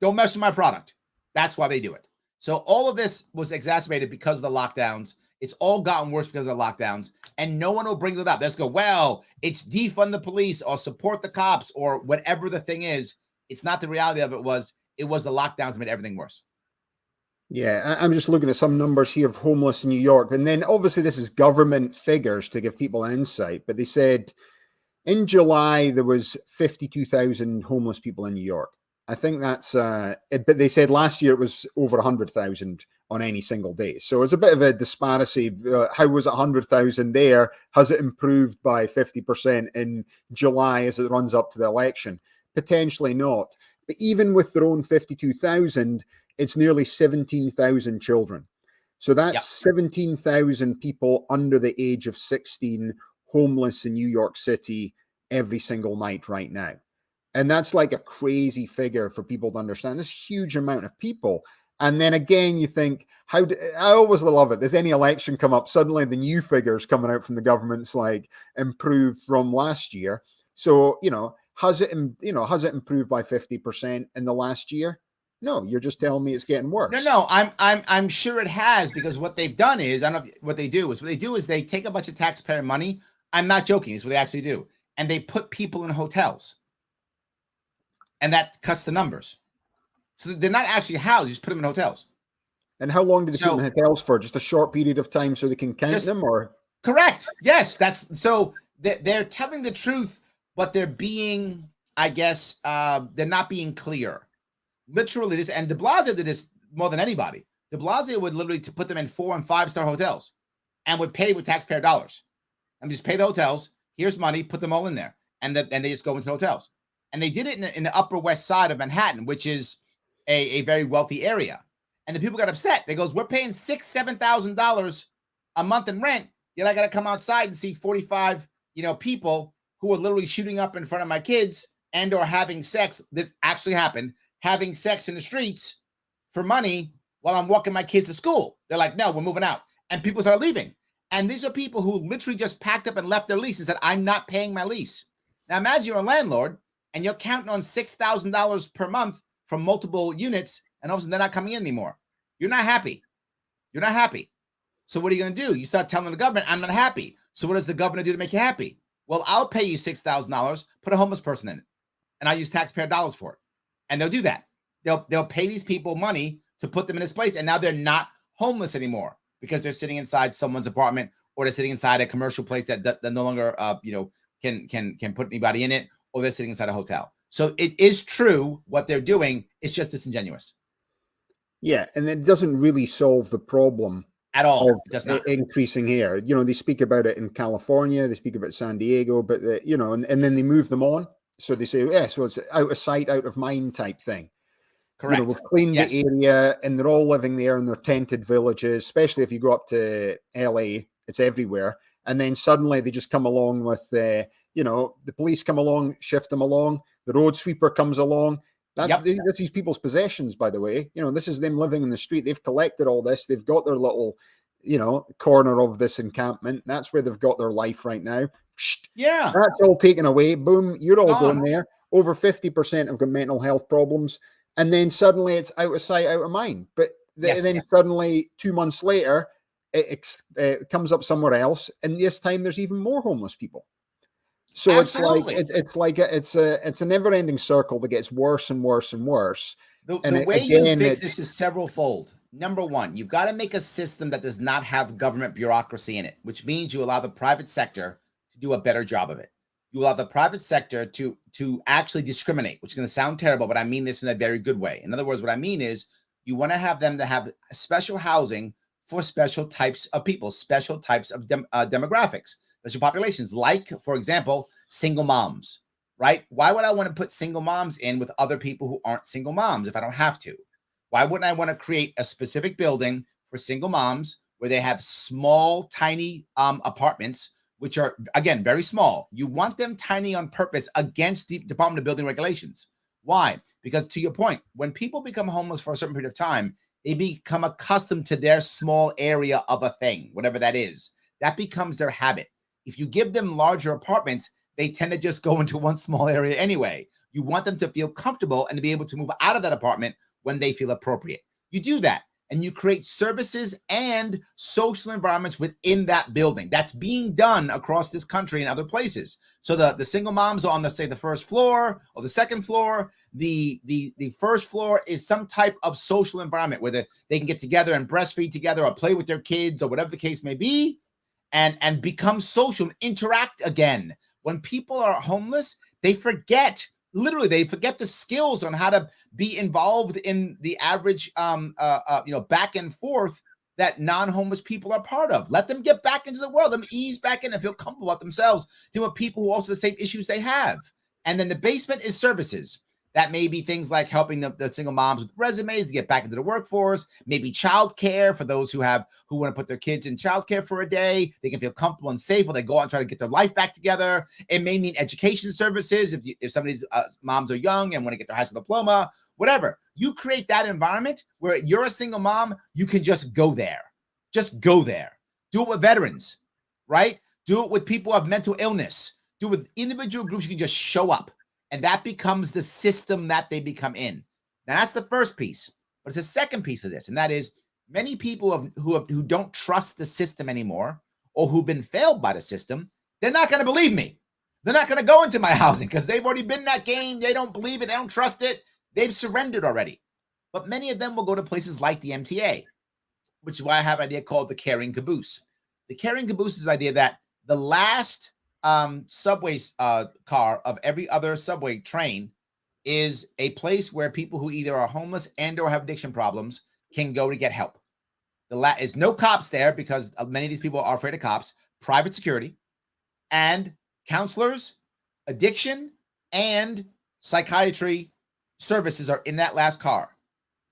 Don't mess with my product. That's why they do it. So all of this was exacerbated because of the lockdowns. It's all gotten worse because of the lockdowns, and no one will bring it up. Let's go, well, it's defund the police or support the cops or whatever the thing is. It's not the reality of it. It was the lockdowns that made everything worse. Yeah, I'm just looking at some numbers here of homeless in New York. And then obviously this is government figures to give people an insight, but they said In July, there was 52,000 homeless people in New York. I think that's, but they said last year it was over 100,000 on any single day. So it's a bit of a disparity. How was it 100,000 there? Has it improved by 50% in July as it runs up to the election? Potentially not. But even with their own 52,000, it's nearly 17,000 children. So that's 17,000 people under the age of 16 homeless in New York City every single night right now. And that's like a crazy figure for people to understand. This huge amount of people. And then again, you think, I always love it. There's any election come up, suddenly the new figures coming out from the government's like improved from last year. So, has it improved by 50% in the last year? No, you're just telling me it's getting worse. No, I'm sure it has, because what they've done is, I don't know what they do is they take a bunch of taxpayer money. I'm not joking. It's what they actually do. And they put people in hotels. And that cuts the numbers. So they're not actually housed. You just put them in hotels. And how long do they put them in hotels for? Just a short period of time so they can count them, or? Correct. Yes. So they're telling the truth, but they're being, I guess, they're not being clear. Literally this, and de Blasio did this more than anybody. De Blasio would literally to put them in 4- and 5-star hotels and would pay with taxpayer dollars. And just pay the hotels. Here's money, put them all in there. And they just go into hotels. And they did it in the Upper West Side of Manhattan, which is a very wealthy area. And the people got upset. They goes, we're paying $6,000, $7,000 a month in rent. Yet I got to come outside and see 45, people who are literally shooting up in front of my kids and or having sex. This actually happened. Having sex in the streets for money while I'm walking my kids to school. They're like, no, we're moving out. And people start leaving. And these are people who literally just packed up and left their lease and said, I'm not paying my lease. Now imagine you're a landlord and you're counting on $6,000 per month from multiple units, and all of a sudden they're not coming in anymore. You're not happy. You're not happy. So what are you going to do? You start telling the government, I'm not happy. So what does the governor do to make you happy? Well, I'll pay you $6,000, put a homeless person in it, and I'll use taxpayer dollars for it. And they'll do that. They'll pay these people money to put them in this place, and now they're not homeless anymore because they're sitting inside someone's apartment, or they're sitting inside a commercial place that no longer can put anybody in it, or they're sitting inside a hotel. So it is true what they're doing. It's just disingenuous. Yeah, and it doesn't really solve the problem at all. It does not. Increasing here. They speak about it in California, they speak about San Diego, but and then they move them on. So they say, yes, well, it's out of sight, out of mind type thing. Correct. We've cleaned the area, and they're all living there in their tented villages, especially if you go up to LA, it's everywhere. And then suddenly they just come along with, the police come along, shift them along. The road sweeper comes along. That's these people's possessions, by the way. This is them living in the street. They've collected all this. They've got their little, corner of this encampment. That's where they've got their life right now. Yeah. That's all taken away. Boom. You're all going there. Over 50% have got mental health problems. And then suddenly it's out of sight, out of mind. But then suddenly 2 months later, it comes up somewhere else. And this time there's even more homeless people. So Absolutely. it's a never-ending circle that gets worse and worse and worse. The way you fix this is several-fold. Number one, you've got to make a system that does not have government bureaucracy in it, which means you allow the private sector to do a better job of it. You allow the private sector to actually discriminate, which is going to sound terrible, but I mean this in a very good way. In other words, what I mean is you want to have them to have special housing for special types of people, special types of demographics, special populations, like, for example, single moms, right? Why would I want to put single moms in with other people who aren't single moms if I don't have to? Why wouldn't I want to create a specific building for single moms where they have small, tiny apartments, which are, again, very small? You want them tiny on purpose against the Department of Building regulations. Why? Because to your point, when people become homeless for a certain period of time, they become accustomed to their small area of a thing, whatever that is. That becomes their habit. If you give them larger apartments, they tend to just go into one small area anyway. You want them to feel comfortable and to be able to move out of that apartment when they feel appropriate. You do that, and you create services and social environments within that building. That's being done across this country and other places. So the single moms are on, let's say, the first floor or the second floor. The first floor is some type of social environment where they can get together and breastfeed together or play with their kids or whatever the case may be, and become social and interact again When people are homeless, they forget, literally, they forget the skills on how to be involved in the average, back and forth that non-homeless people are part of. Let them get back into the world, let them ease back in and feel comfortable about themselves, dealing with people who also have the same issues they have. And then the basement is services. That may be things like helping the single moms with resumes to get back into the workforce, maybe childcare for those who want to put their kids in childcare for a day. They can feel comfortable and safe while they go out and try to get their life back together. It may mean education services if some of these moms are young and want to get their high school diploma, whatever. You create that environment where you're a single mom, you can just go there. Just go there. Do it with veterans, right? Do it with people who have mental illness. Do it with individual groups. You can just show up. And that becomes the system that they become in. Now, that's the first piece. But it's a second piece of this, and that is many people who don't trust the system anymore, or who've been failed by the system, they're not going to believe me. They're not going to go into my housing because they've already been in that game. They don't believe it. They don't trust it. They've surrendered already. But many of them will go to places like the MTA, which is why I have an idea called the carrying caboose. The carrying caboose is the idea that the last subway car of every other subway train is a place where people who either are homeless and or have addiction problems can go to get help. Is no cops there because many of these people are afraid of cops, private security, and counselors, addiction, and psychiatry services are in that last car.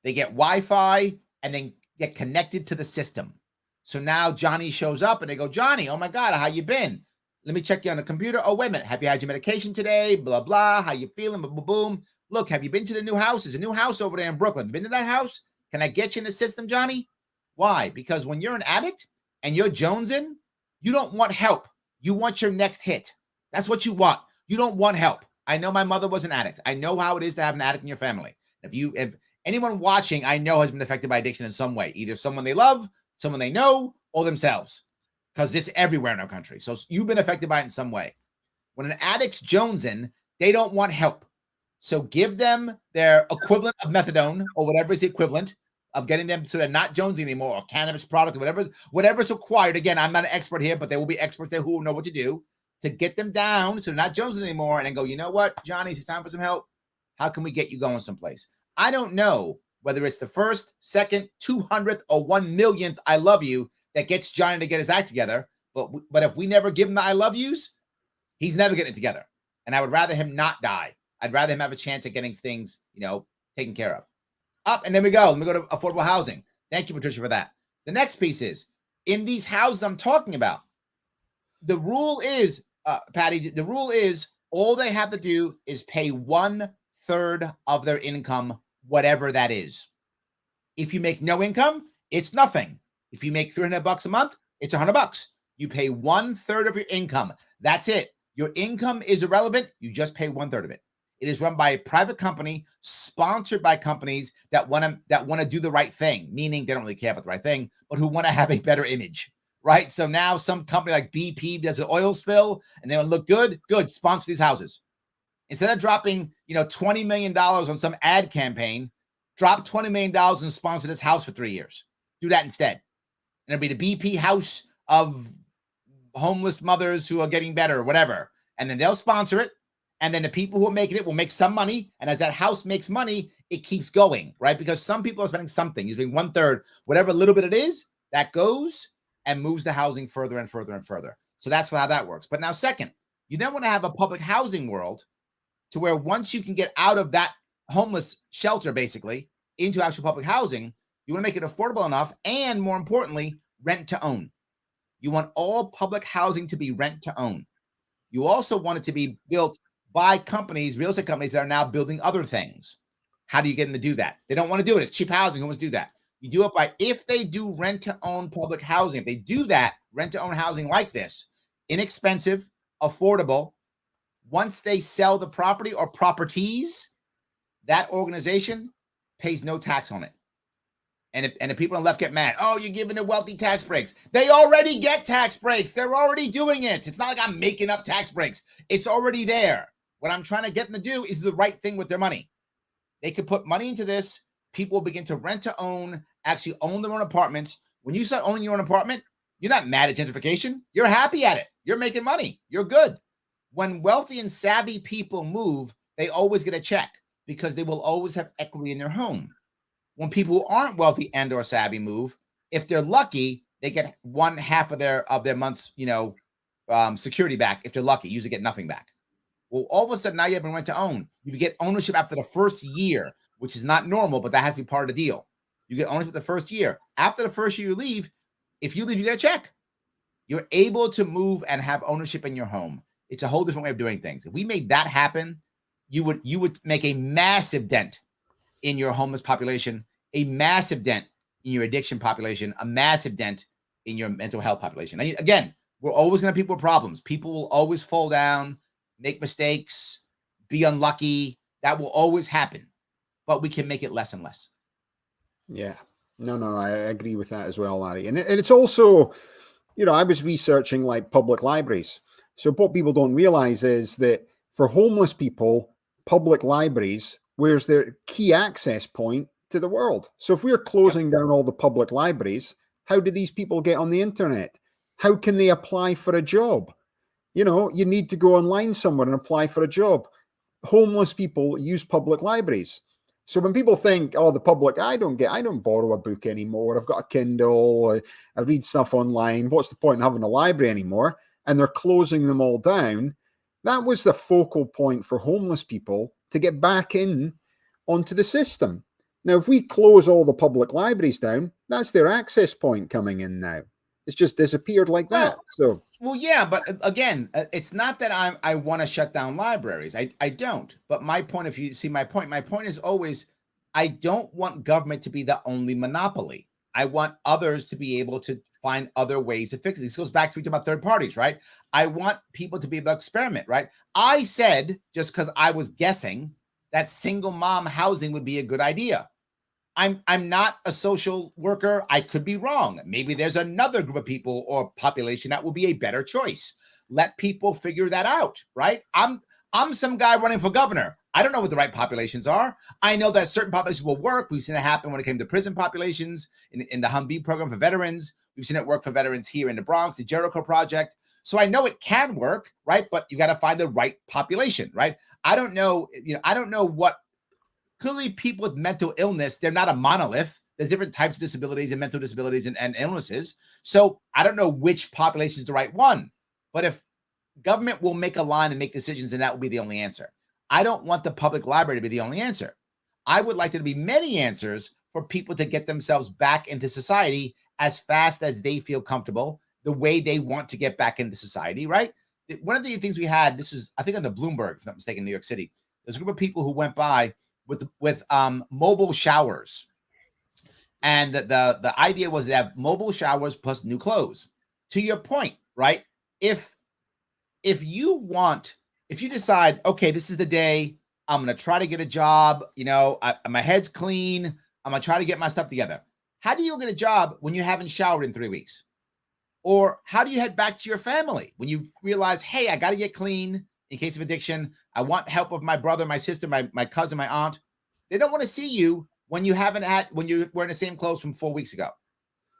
They get Wi-Fi and then get connected to the system. So now Johnny shows up and they go, Johnny, oh my God, how you been? Let me check you on the computer. Oh, wait a minute. Have you had your medication today? Blah, blah. How you feeling? Boom, boom, boom. Look, have you been to the new house? There's a new house over there in Brooklyn. Been to that house? Can I get you in the system, Johnny? Why? Because when you're an addict and you're jonesing, you don't want help. You want your next hit. That's what you want. You don't want help. I know my mother was an addict. I know how it is to have an addict in your family. If anyone watching, I know has been affected by addiction in some way, either someone they love, someone they know, or themselves. Because it's everywhere in our country. So you've been affected by it in some way. When an addict's jonesing, they don't want help. So give them their equivalent of methadone or whatever is the equivalent of getting them so they're not jonesing anymore, or cannabis product, or whatever's required. Again, I'm not an expert here, but there will be experts there who will know what to do to get them down so they're not jonesing anymore, and then go, you know what, Johnny, it's time for some help. How can we get you going someplace? I don't know whether it's the first, second, 200th, or 1 millionth I love you that gets Johnny to get his act together. But if we never give him the I love yous, he's never getting it together. And I would rather him not die. I'd rather him have a chance at getting things, taken care of. Up, and then we go. Let me go to affordable housing. Thank you, Patricia, for that. The next piece is, in these houses I'm talking about, the rule is, Patty, the rule is all they have to do is pay 1/3 of their income, whatever that is. If you make no income, it's nothing. If you make $300 a month, it's $100. You pay 1/3 of your income. That's it. Your income is irrelevant. You just pay 1/3 of it. It is run by a private company, sponsored by companies that want to do the right thing, meaning they don't really care about the right thing, but who want to have a better image, right? So now some company like BP does an oil spill and they want to look good. Good, sponsor these houses. Instead of dropping, $20 million on some ad campaign, drop $20 million and sponsor this house for 3 years. Do that instead. And it'll be the BP house of homeless mothers who are getting better or whatever. And then they'll sponsor it. And then the people who are making it will make some money. And as that house makes money, it keeps going, right? Because some people are spending something. You're spending 1/3, whatever little bit it is, that goes and moves the housing further and further and further. So that's how that works. But now, second, you then want to have a public housing world to where once you can get out of that homeless shelter, basically, into actual public housing, you want to make it affordable enough and, more importantly, rent to own. You want all public housing to be rent to own. You also want it to be built by companies, real estate companies that are now building other things. How do you get them to do that? They don't want to do it. It's cheap housing. Who wants to do that? You do it by, if they do rent to own public housing, if they do that, rent to own housing like this, inexpensive, affordable, once they sell the property or properties, that organization pays no tax on it. And the people on the left get mad. Oh, you're giving the wealthy tax breaks. They already get tax breaks. They're already doing it. It's not like I'm making up tax breaks. It's already there. What I'm trying to get them to do is the right thing with their money. They could put money into this. People will begin to rent to own, actually own their own apartments. When you start owning your own apartment, you're not mad at gentrification. You're happy at it. You're making money. You're good. When wealthy and savvy people move, they always get a check because they will always have equity in their home. When people who aren't wealthy and or savvy move, if they're lucky, they get one half of their month's security back. If they're lucky, usually get nothing back. Well, all of a sudden now you have a rent to own. You get ownership after the first year, which is not normal, but that has to be part of the deal. You get ownership the first year. After the first year you leave, if you leave, you get a check. You're able to move and have ownership in your home. It's a whole different way of doing things. If we made that happen, you would make a massive dent in your homeless population, a massive dent in your addiction population, a massive dent in your mental health population. And again, we're always going to have people with problems. People will always fall down, make mistakes, be unlucky. That will always happen, but we can make it less and less. Yeah, no, I agree with that as well, Larry. And it's also, I was researching like public libraries. So what people don't realize is that for homeless people, public libraries, where's their key access point to the world. So if we're closing down all the public libraries, how do these people get on the internet? How can they apply for a job? You need to go online somewhere and apply for a job. Homeless people use public libraries. So when people think, oh, the public, I don't borrow a book anymore. I've got a Kindle. I read stuff online. What's the point in having a library anymore? And they're closing them all down. That was the focal point for homeless people to get back in onto the system. Now, if we close all the public libraries down, that's their access point coming in now. It's just disappeared like that. So, well, yeah, but again, it's not that I want to shut down libraries. I don't. But my point, if you see my point is always, I don't want government to be the only monopoly. I want others to be able to find other ways to fix it. This goes back to we talk about third parties, right? I want people to be able to experiment, right? I said, just because I was guessing, that single mom housing would be a good idea. I'm not a social worker. I could be wrong. Maybe there's another group of people or population that will be a better choice. Let people figure that out, right? I'm some guy running for governor. I don't know what the right populations are. I know that certain populations will work. We've seen it happen when it came to prison populations in the Humvee program for veterans. We've seen it work for veterans here in the Bronx, the Jericho Project. So I know it can work, right? But you got to find the right population, right? I don't know what. Clearly, people with mental illness, they're not a monolith. There's different types of disabilities and mental disabilities and illnesses. So I don't know which population is the right one. But if government will make a line and make decisions, and that will be the only answer. I don't want the public library to be the only answer. I would like there to be many answers for people to get themselves back into society as fast as they feel comfortable, the way they want to get back into society, right? One of the things we had, this is, I think, on the Bloomberg, if I'm not mistaken, New York City, there's a group of people who went by with mobile showers. And the idea was to have mobile showers plus new clothes. To your point, right? If you decide, okay, this is the day, I'm going to try to get a job, my head's clean, I'm going to try to get my stuff together. How do you get a job when you haven't showered in 3 weeks? Or how do you head back to your family when you realize, hey, I got to get clean in case of addiction. I want help of my brother, my sister, my cousin, my aunt. They don't want to see you when you when you're wearing the same clothes from 4 weeks ago.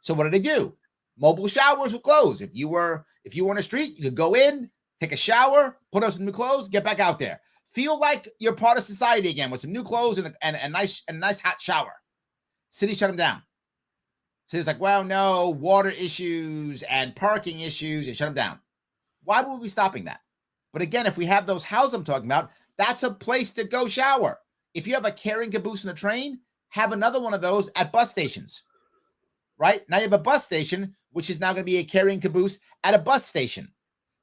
So what did they do? Mobile showers with clothes. If you were on the street, you could go in, take a shower, put on some new clothes, get back out there. Feel like you're part of society again with some new clothes and a nice hot shower. City shut them down. City's like, well, no, water issues and parking issues, and shut them down. Why would we be stopping that? But again, if we have those houses I'm talking about, that's a place to go shower. If you have a carrying caboose on a train, have another one of those at bus stations, right? Now you have a bus station, which is now going to be a carrying caboose at a bus station.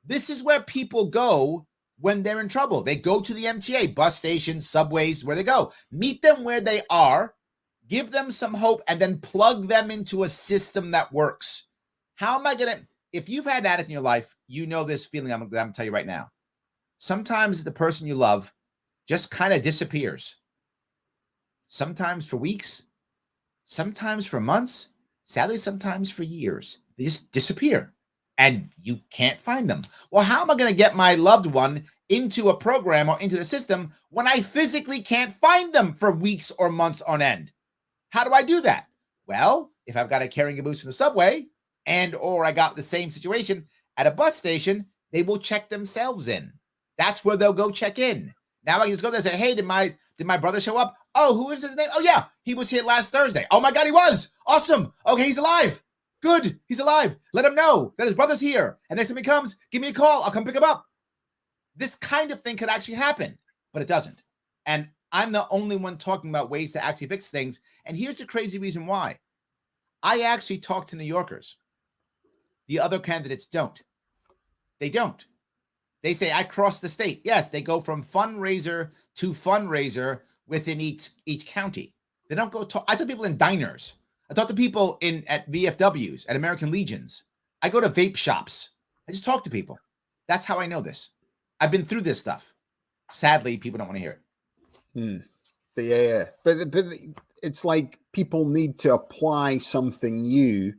This is where people go when they're in trouble. They go to the MTA, bus stations, subways, where they go. Meet them where they are, give them some hope, and then plug them into a system that works. How am I going to, if you've had an addict in your life, you know this feeling I'm going to tell you right now. Sometimes the person you love just kind of disappears. Sometimes for weeks, sometimes for months, sadly, sometimes for years. They just disappear and you can't find them. Well, how am I going to get my loved one into a program or into the system when I physically can't find them for weeks or months on end? How do I do that? Well, if I've got a carrying caboose in the subway or I got the same situation at a bus station, they will check themselves in. That's where they'll go check in. Now I can just go there and say, hey, did my brother show up? Oh, who is his name? Oh, yeah, he was here last Thursday. Oh, my God, he was. Awesome. Okay, he's alive. Good. He's alive. Let him know that his brother's here. And next time he comes, give me a call. I'll come pick him up. This kind of thing could actually happen, but it doesn't. And I'm the only one talking about ways to actually fix things. And here's the crazy reason why. I actually talk to New Yorkers. The other candidates don't. They don't. They say, I cross the state. Yes, they go from fundraiser to fundraiser within each county. They don't go talk. I talk to people in diners. I talk to people at VFWs, at American Legions. I go to vape shops. I just talk to people. That's how I know this. I've been through this stuff. Sadly, people don't want to hear it. Yeah. But it's like people need to apply something new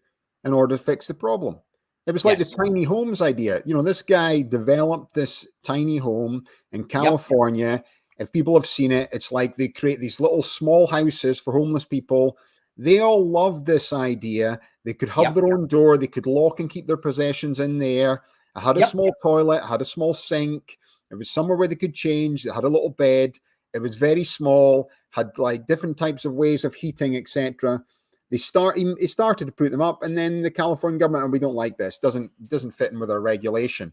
in order to fix the problem. It was like the tiny homes idea. You know, this guy developed this tiny home in California. Yep. If people have seen it, it's like they create these little small houses for homeless people. They all love this idea. They could have their own door. They could lock and keep their possessions in there. I had a small toilet. I had a small sink. It was somewhere where they could change. It had a little bed. It was very small, had like different types of ways of heating, etc. He started to put them up, and then the California government, and we don't like this, doesn't fit in with our regulation.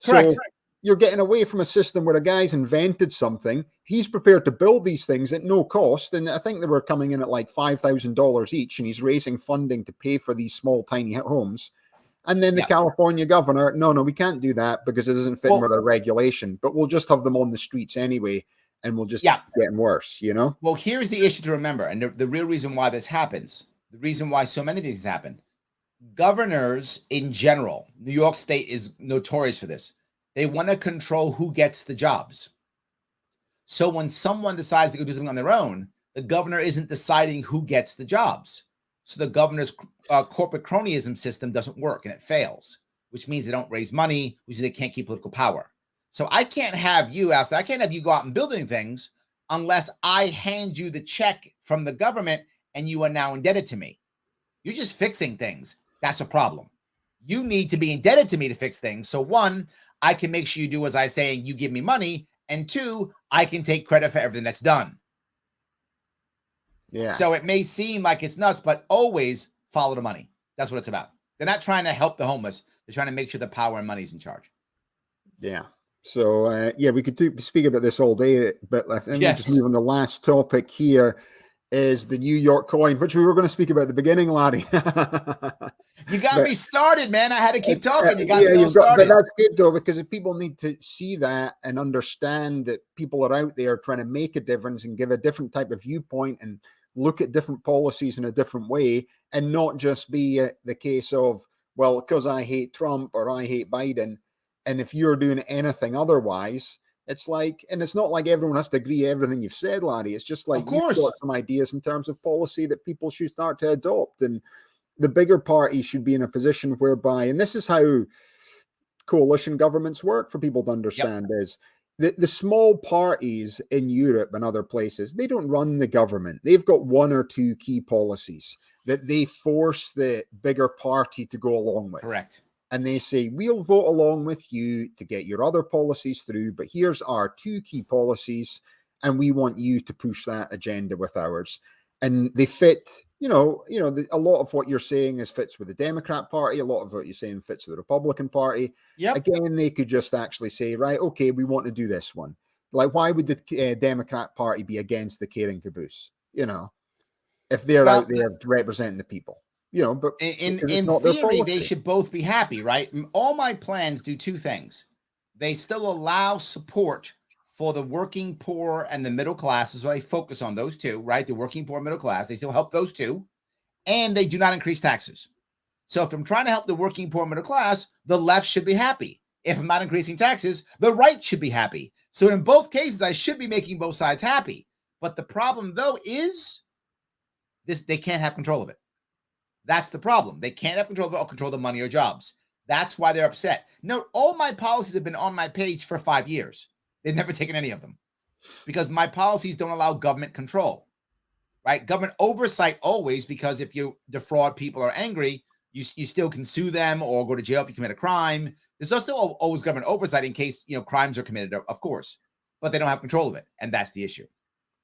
Correct. So you're getting away from a system where a guy's invented something. He's prepared to build these things at no cost, and I think they were coming in at like $5,000 each, and he's raising funding to pay for these small, tiny homes. And then the California governor, no, we can't do that because it doesn't fit in with our regulation, but we'll just have them on the streets anyway, and we'll just getting worse, you know? Well, here's the issue to remember, and the real reason why this happens, the reason why so many things happen. Governors in general, New York State is notorious for this. They want to control who gets the jobs. So when someone decides to go do something on their own, the governor isn't deciding who gets the jobs. So the governor's corporate cronyism system doesn't work and it fails, which means they don't raise money, which means they can't keep political power. So I can't have you, Alastair, I can't have you go out and building things unless I hand you the check from the government and you are now indebted to me. You're just fixing things. That's a problem. You need to be indebted to me to fix things. So one, I can make sure you do as I say and you give me money. And two, I can take credit for everything that's done. Yeah. So it may seem like it's nuts, but always follow the money. That's what it's about. They're not trying to help the homeless. They're trying to make sure the power and money's in charge. Yeah. So, we could speak about this all day, but let me just move on. The last topic here is the New York coin, which we were going to speak about at the beginning, Larry. You got me started, man. I had to keep talking. You got me started. But that's good, though, because if people need to see that and understand that people are out there trying to make a difference and give a different type of viewpoint and look at different policies in a different way, and not just be the case of, well, because I hate Trump or I hate Biden, and if you're doing anything otherwise, it's like, and it's not like everyone has to agree everything you've said, Larry. It's just like you've got some ideas in terms of policy that people should start to adopt. And the bigger party should be in a position whereby, and this is how coalition governments work for people to understand, is the small parties in Europe and other places, they don't run the government. They've got one or two key policies that they force the bigger party to go along with. Correct. And they say, we'll vote along with you to get your other policies through, but here's our two key policies, and we want you to push that agenda with ours. And they fit, a lot of what you're saying fits with the Democrat Party. A lot of what you're saying fits with the Republican Party. Yep. Again, they could just actually say, right, okay, we want to do this one. Like, why would the Democrat Party be against the caring caboose? If they're out there representing the people. But in theory, they should both be happy, right? All my plans do two things. They still allow support for the working poor and the middle class, is what I focus on, those two, right? The working poor, middle class, they still help those two. And they do not increase taxes. So if I'm trying to help the working poor, middle class, the left should be happy. If I'm not increasing taxes, the right should be happy. So in both cases, I should be making both sides happy. But the problem, though, is they can't have control of it. That's the problem. They can't have control of it or control the money or jobs. That's why they're upset. Note, all my policies have been on my page for 5 years. They've never taken any of them because my policies don't allow government control, right? Government oversight always, because if you defraud people or angry, you still can sue them or go to jail if you commit a crime. There's still always government oversight in case, crimes are committed, of course, but they don't have control of it. And that's the issue.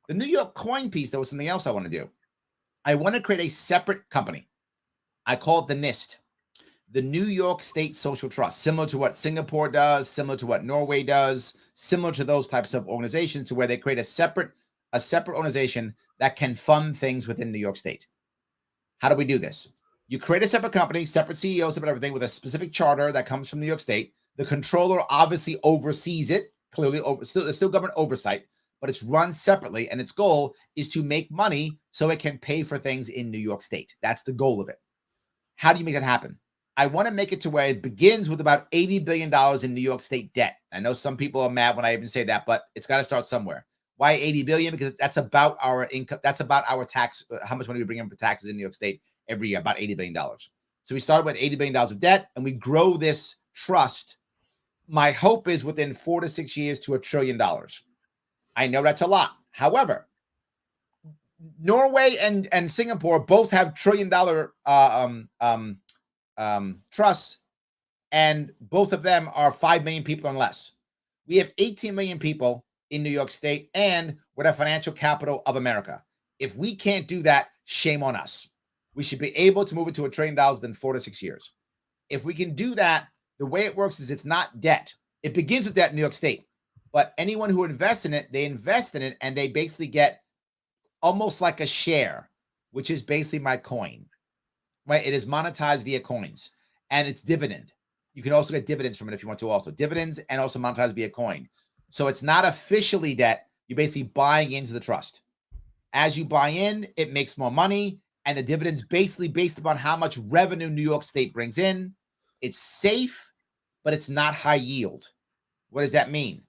The New York coin piece, though, is something else I want to do. I want to create a separate company. I call it the NIST, the New York State Social Trust, similar to what Singapore does, similar to what Norway does, similar to those types of organizations, to where they create a separate organization that can fund things within New York State. How do we do this? You create a separate company, separate CEO, separate everything, with a specific charter that comes from New York State. The controller obviously oversees it, clearly there's still government oversight, but it's run separately, and its goal is to make money so it can pay for things in New York State. That's the goal of it. How do you make that happen? I want to make it to where it begins with about $80 billion in New York State debt. I know some people are mad when I even say that, but it's got to start somewhere. Why 80 billion? Because that's about our income. That's about our tax, how much money we bring in for taxes in New York State every year, about $80 billion. So we started with $80 billion of debt, and we grow this trust. My hope is within 4 to 6 years to $1 trillion. I know that's a lot. However, Norway and Singapore both have $1 trillion trusts, and both of them are 5 million people and less. We have 18 million people in New York State, and we're the financial capital of America. If we can't do that, shame on us. We should be able to move it to $1 trillion within 4 to 6 years. If we can do that, the way it works is it's not debt. It begins with debt in New York State, but anyone who invests in it, they invest in it, and they basically get almost like a share, which is basically my coin, right? It is monetized via coins, and it's dividend. You can also get dividends from it if you want to, also dividends, and also monetized via coin. So it's not officially debt. You're basically buying into the trust. As you buy in, it makes more money, and the dividends basically based upon how much revenue New York State brings in. It's safe, but it's not high yield. What does that mean?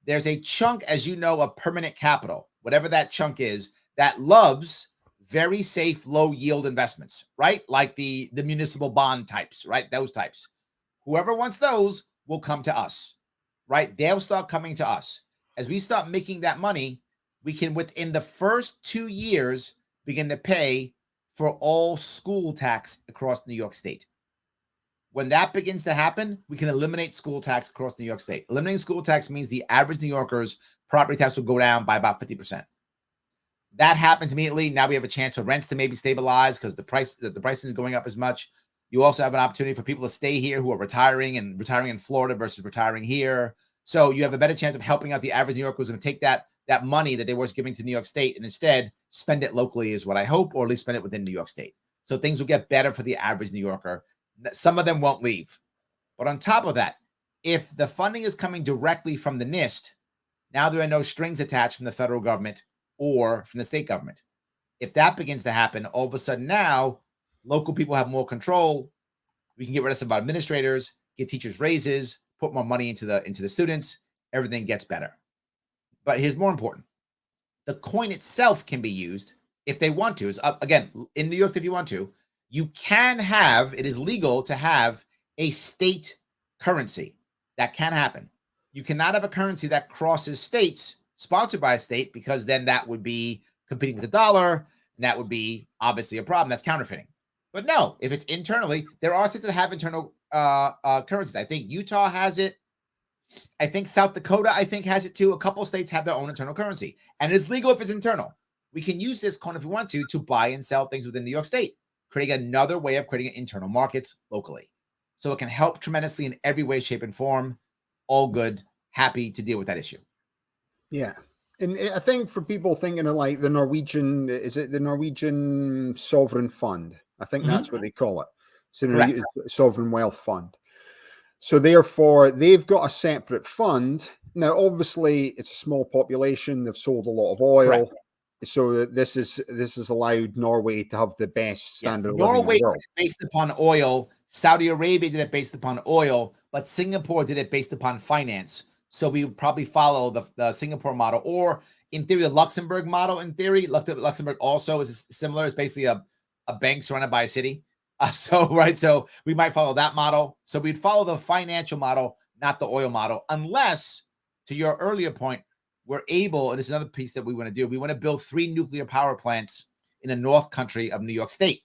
There's a chunk, as you know, of permanent capital, whatever that chunk is, that loves very safe, low yield investments, right? Like the municipal bond types, right? Those types. Whoever wants those will come to us, right? They'll start coming to us. As we start making that money, we can, within the first 2 years, begin to pay for all school tax across New York State. When that begins to happen, we can eliminate school tax across New York State. Eliminating school tax means the average New Yorker's property tax will go down by about 50%. That happens immediately. Now we have a chance for rents to maybe stabilize because the pricing is going up as much. You also have an opportunity for people to stay here who are retiring in Florida versus retiring here. So you have a better chance of helping out the average New Yorker who's going to take that money that they were giving to New York State and instead spend it locally, is what I hope, or at least spend it within New York State. So things will get better for the average New Yorker. Some of them won't leave. But on top of that, if the funding is coming directly from the NIST, now there are no strings attached from the federal government or from the state government. If that begins to happen, all of a sudden now local people have more control. We can get rid of some administrators, get teachers raises, put more money into the students. Everything gets better. But here's more important. The coin itself can be used if they want to. Again, in New York, if you want to, you can have, it is legal to have a state currency. That can happen. You cannot have a currency that crosses states, sponsored by a state, because then that would be competing with the dollar, and that would be obviously a problem. That's counterfeiting. But no, if it's internally, there are states that have internal currencies. I think Utah has it. I think South Dakota, has it too. A couple of states have their own internal currency, and it's legal if it's internal. We can use this coin if we want to buy and sell things within New York State, creating another way of creating internal markets locally. So it can help tremendously in every way, shape, and form. All good. Happy to deal with that issue. Yeah. And I think for people thinking of like the Norwegian, is it the Norwegian Sovereign Fund? I think that's what they call it. So the Sovereign Wealth Fund. So therefore, they've got a separate fund. Now, obviously, it's a small population. They've sold a lot of oil. Correct. So this is allowed Norway to have the best standard of living in the world. Based upon oil. Saudi Arabia did it based upon oil, but Singapore did it based upon finance. So we would probably follow the Singapore model, or in theory, the Luxembourg model. In theory, Luxembourg also is similar. It's basically a bank surrounded by a city. So we might follow that model. So we'd follow the financial model, not the oil model, unless, to your earlier point, we're able, and it's another piece that we want to do. We want to build 3 nuclear power plants in the North Country of New York State.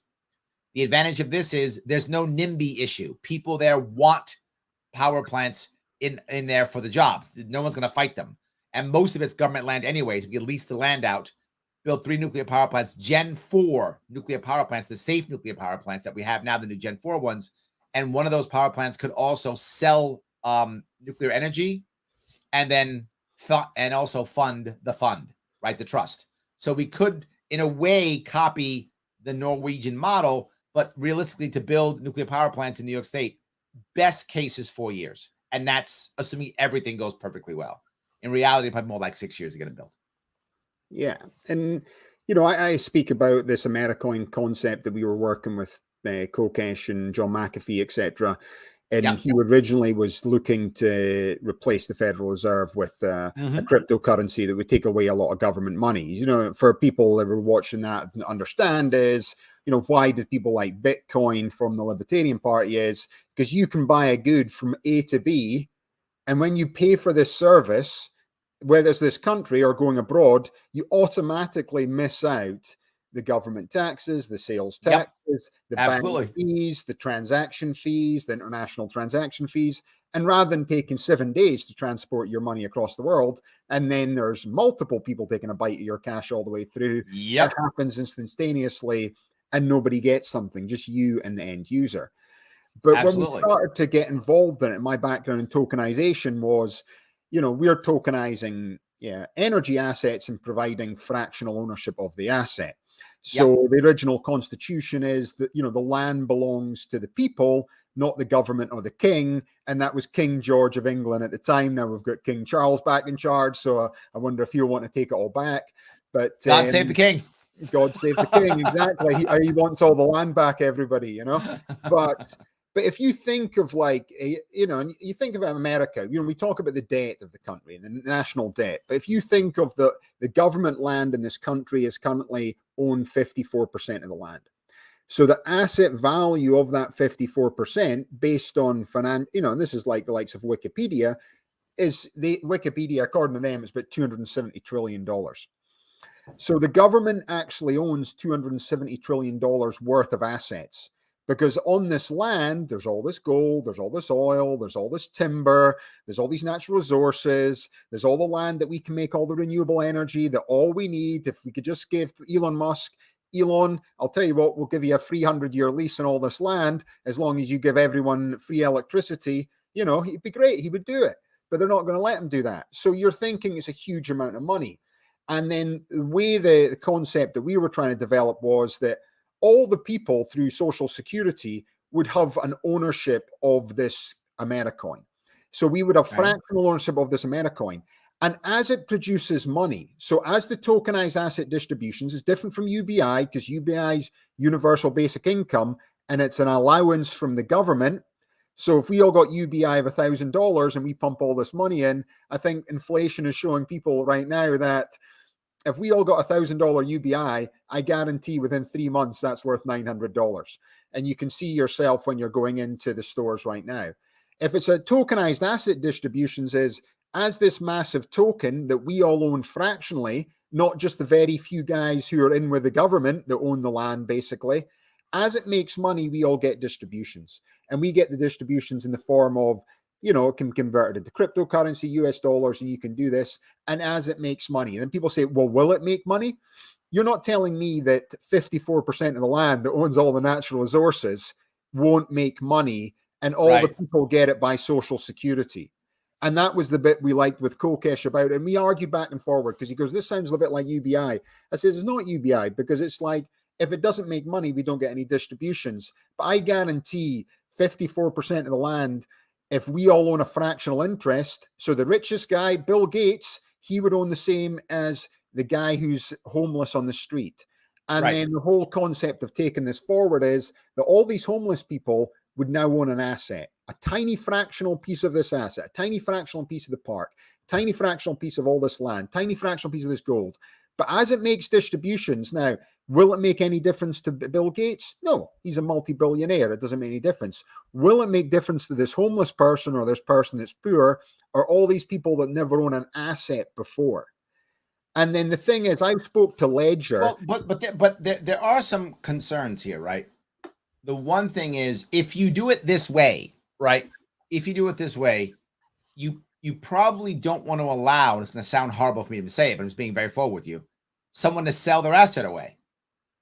The advantage of this is there's no NIMBY issue. People there want power plants in there for the jobs. No one's going to fight them. And most of it's government land anyways. We can lease the land out, build 3 nuclear power plants, Gen 4 nuclear power plants, the safe nuclear power plants that we have now, the new Gen 4 ones. And one of those power plants could also sell nuclear energy and then also fund the fund, right? The trust. So we could, in a way, copy the Norwegian model, but realistically, to build nuclear power plants in New York State, best case is 4 years. And that's assuming everything goes perfectly well. In reality, probably more like 6 years to get it built. Yeah. And, you know, I speak about this Americoin concept that we were working with Kokesh and John McAfee, etc. And he originally was looking to replace the Federal Reserve with a cryptocurrency that would take away a lot of government money. You know, for people that were watching that understand is, you know, why did people like Bitcoin from the Libertarian Party is because you can buy a good from A to B. And when you pay for this service, whether it's this country or going abroad, you automatically miss out the government taxes, the sales taxes, the bank fees, the transaction fees, the international transaction fees. And rather than taking 7 days to transport your money across the world, and then there's multiple people taking a bite of your cash all the way through, that happens instantaneously and nobody gets something, just you and the end user. But when we started to get involved in it, my background in tokenization was, you know, we're tokenizing energy assets and providing fractional ownership of the asset. So the original constitution is that, you know, the land belongs to the people, not the government or the king. And that was King George of England at the time. Now we've got King Charles back in charge. So I wonder if he'll want to take it all back. But God save the king. God save the king. Exactly. He wants all the land back, everybody, you know. But if you think of like, you know, and you think about America, you know, we talk about the debt of the country and the national debt. But if you think of the government land in this country is currently own 54% of the land. So the asset value of that 54% based on you know, and this is like the likes of Wikipedia, is Wikipedia, according to them, is about $270 trillion. So the government actually owns $270 trillion worth of assets. Because on this land, there's all this gold, there's all this oil, there's all this timber, there's all these natural resources, there's all the land that we can make all the renewable energy, that all we need, if we could just give Elon Musk, Elon, I'll tell you what, we'll give you a 300-year lease on all this land, as long as you give everyone free electricity, you know, he'd be great, he would do it. But they're not going to let him do that. So you're thinking it's a huge amount of money. And then the way the concept that we were trying to develop was that all the people through Social Security would have an ownership of this Americoin. So we would have fractional ownership of this Americoin. And as it produces money, so as the tokenized asset distributions is different from UBI, because UBI's universal basic income, and it's an allowance from the government. So if we all got UBI of $1,000 and we pump all this money in, I think inflation is showing people right now that if we all got $1,000 UBI, I guarantee within 3 months that's worth $900. And you can see yourself when you're going into the stores right now. If it's a tokenized asset distributions is as this massive token that we all own fractionally, not just the very few guys who are in with the government that own the land, basically. As it makes money, we all get distributions. And we get the distributions in the form of, you know, it can convert it into cryptocurrency, US dollars, and you can do this. And as it makes money, and then people say, well, will it make money? You're not telling me that 54% of the land that owns all the natural resources won't make money and all the people get it by Social Security. And that was the bit we liked with Kokesh about it. And we argued back and forward because he goes, this sounds a bit like UBI. I says, it's not UBI because it's like, if it doesn't make money, we don't get any distributions. But I guarantee 54% of the land, if we all own a fractional interest, so the richest guy, Bill Gates, he would own the same as the guy who's homeless on the street. And then the whole concept of taking this forward is that all these homeless people would now own an asset, a tiny fractional piece of this asset, a tiny fractional piece of the park, tiny fractional piece of all this land, tiny fractional piece of this gold. But as it makes distributions, now, will it make any difference to Bill Gates? No, he's a multi-billionaire. It doesn't make any difference. Will it make difference to this homeless person or this person that's poor or all these people that never owned an asset before? And then the thing is, I spoke to Ledger. Well, but there are some concerns here, right? The one thing is, if you do it this way, right, if you do it this way, you probably don't want to allow, and it's going to sound horrible for me to say it, but I'm just being very forward with you, someone to sell their asset away.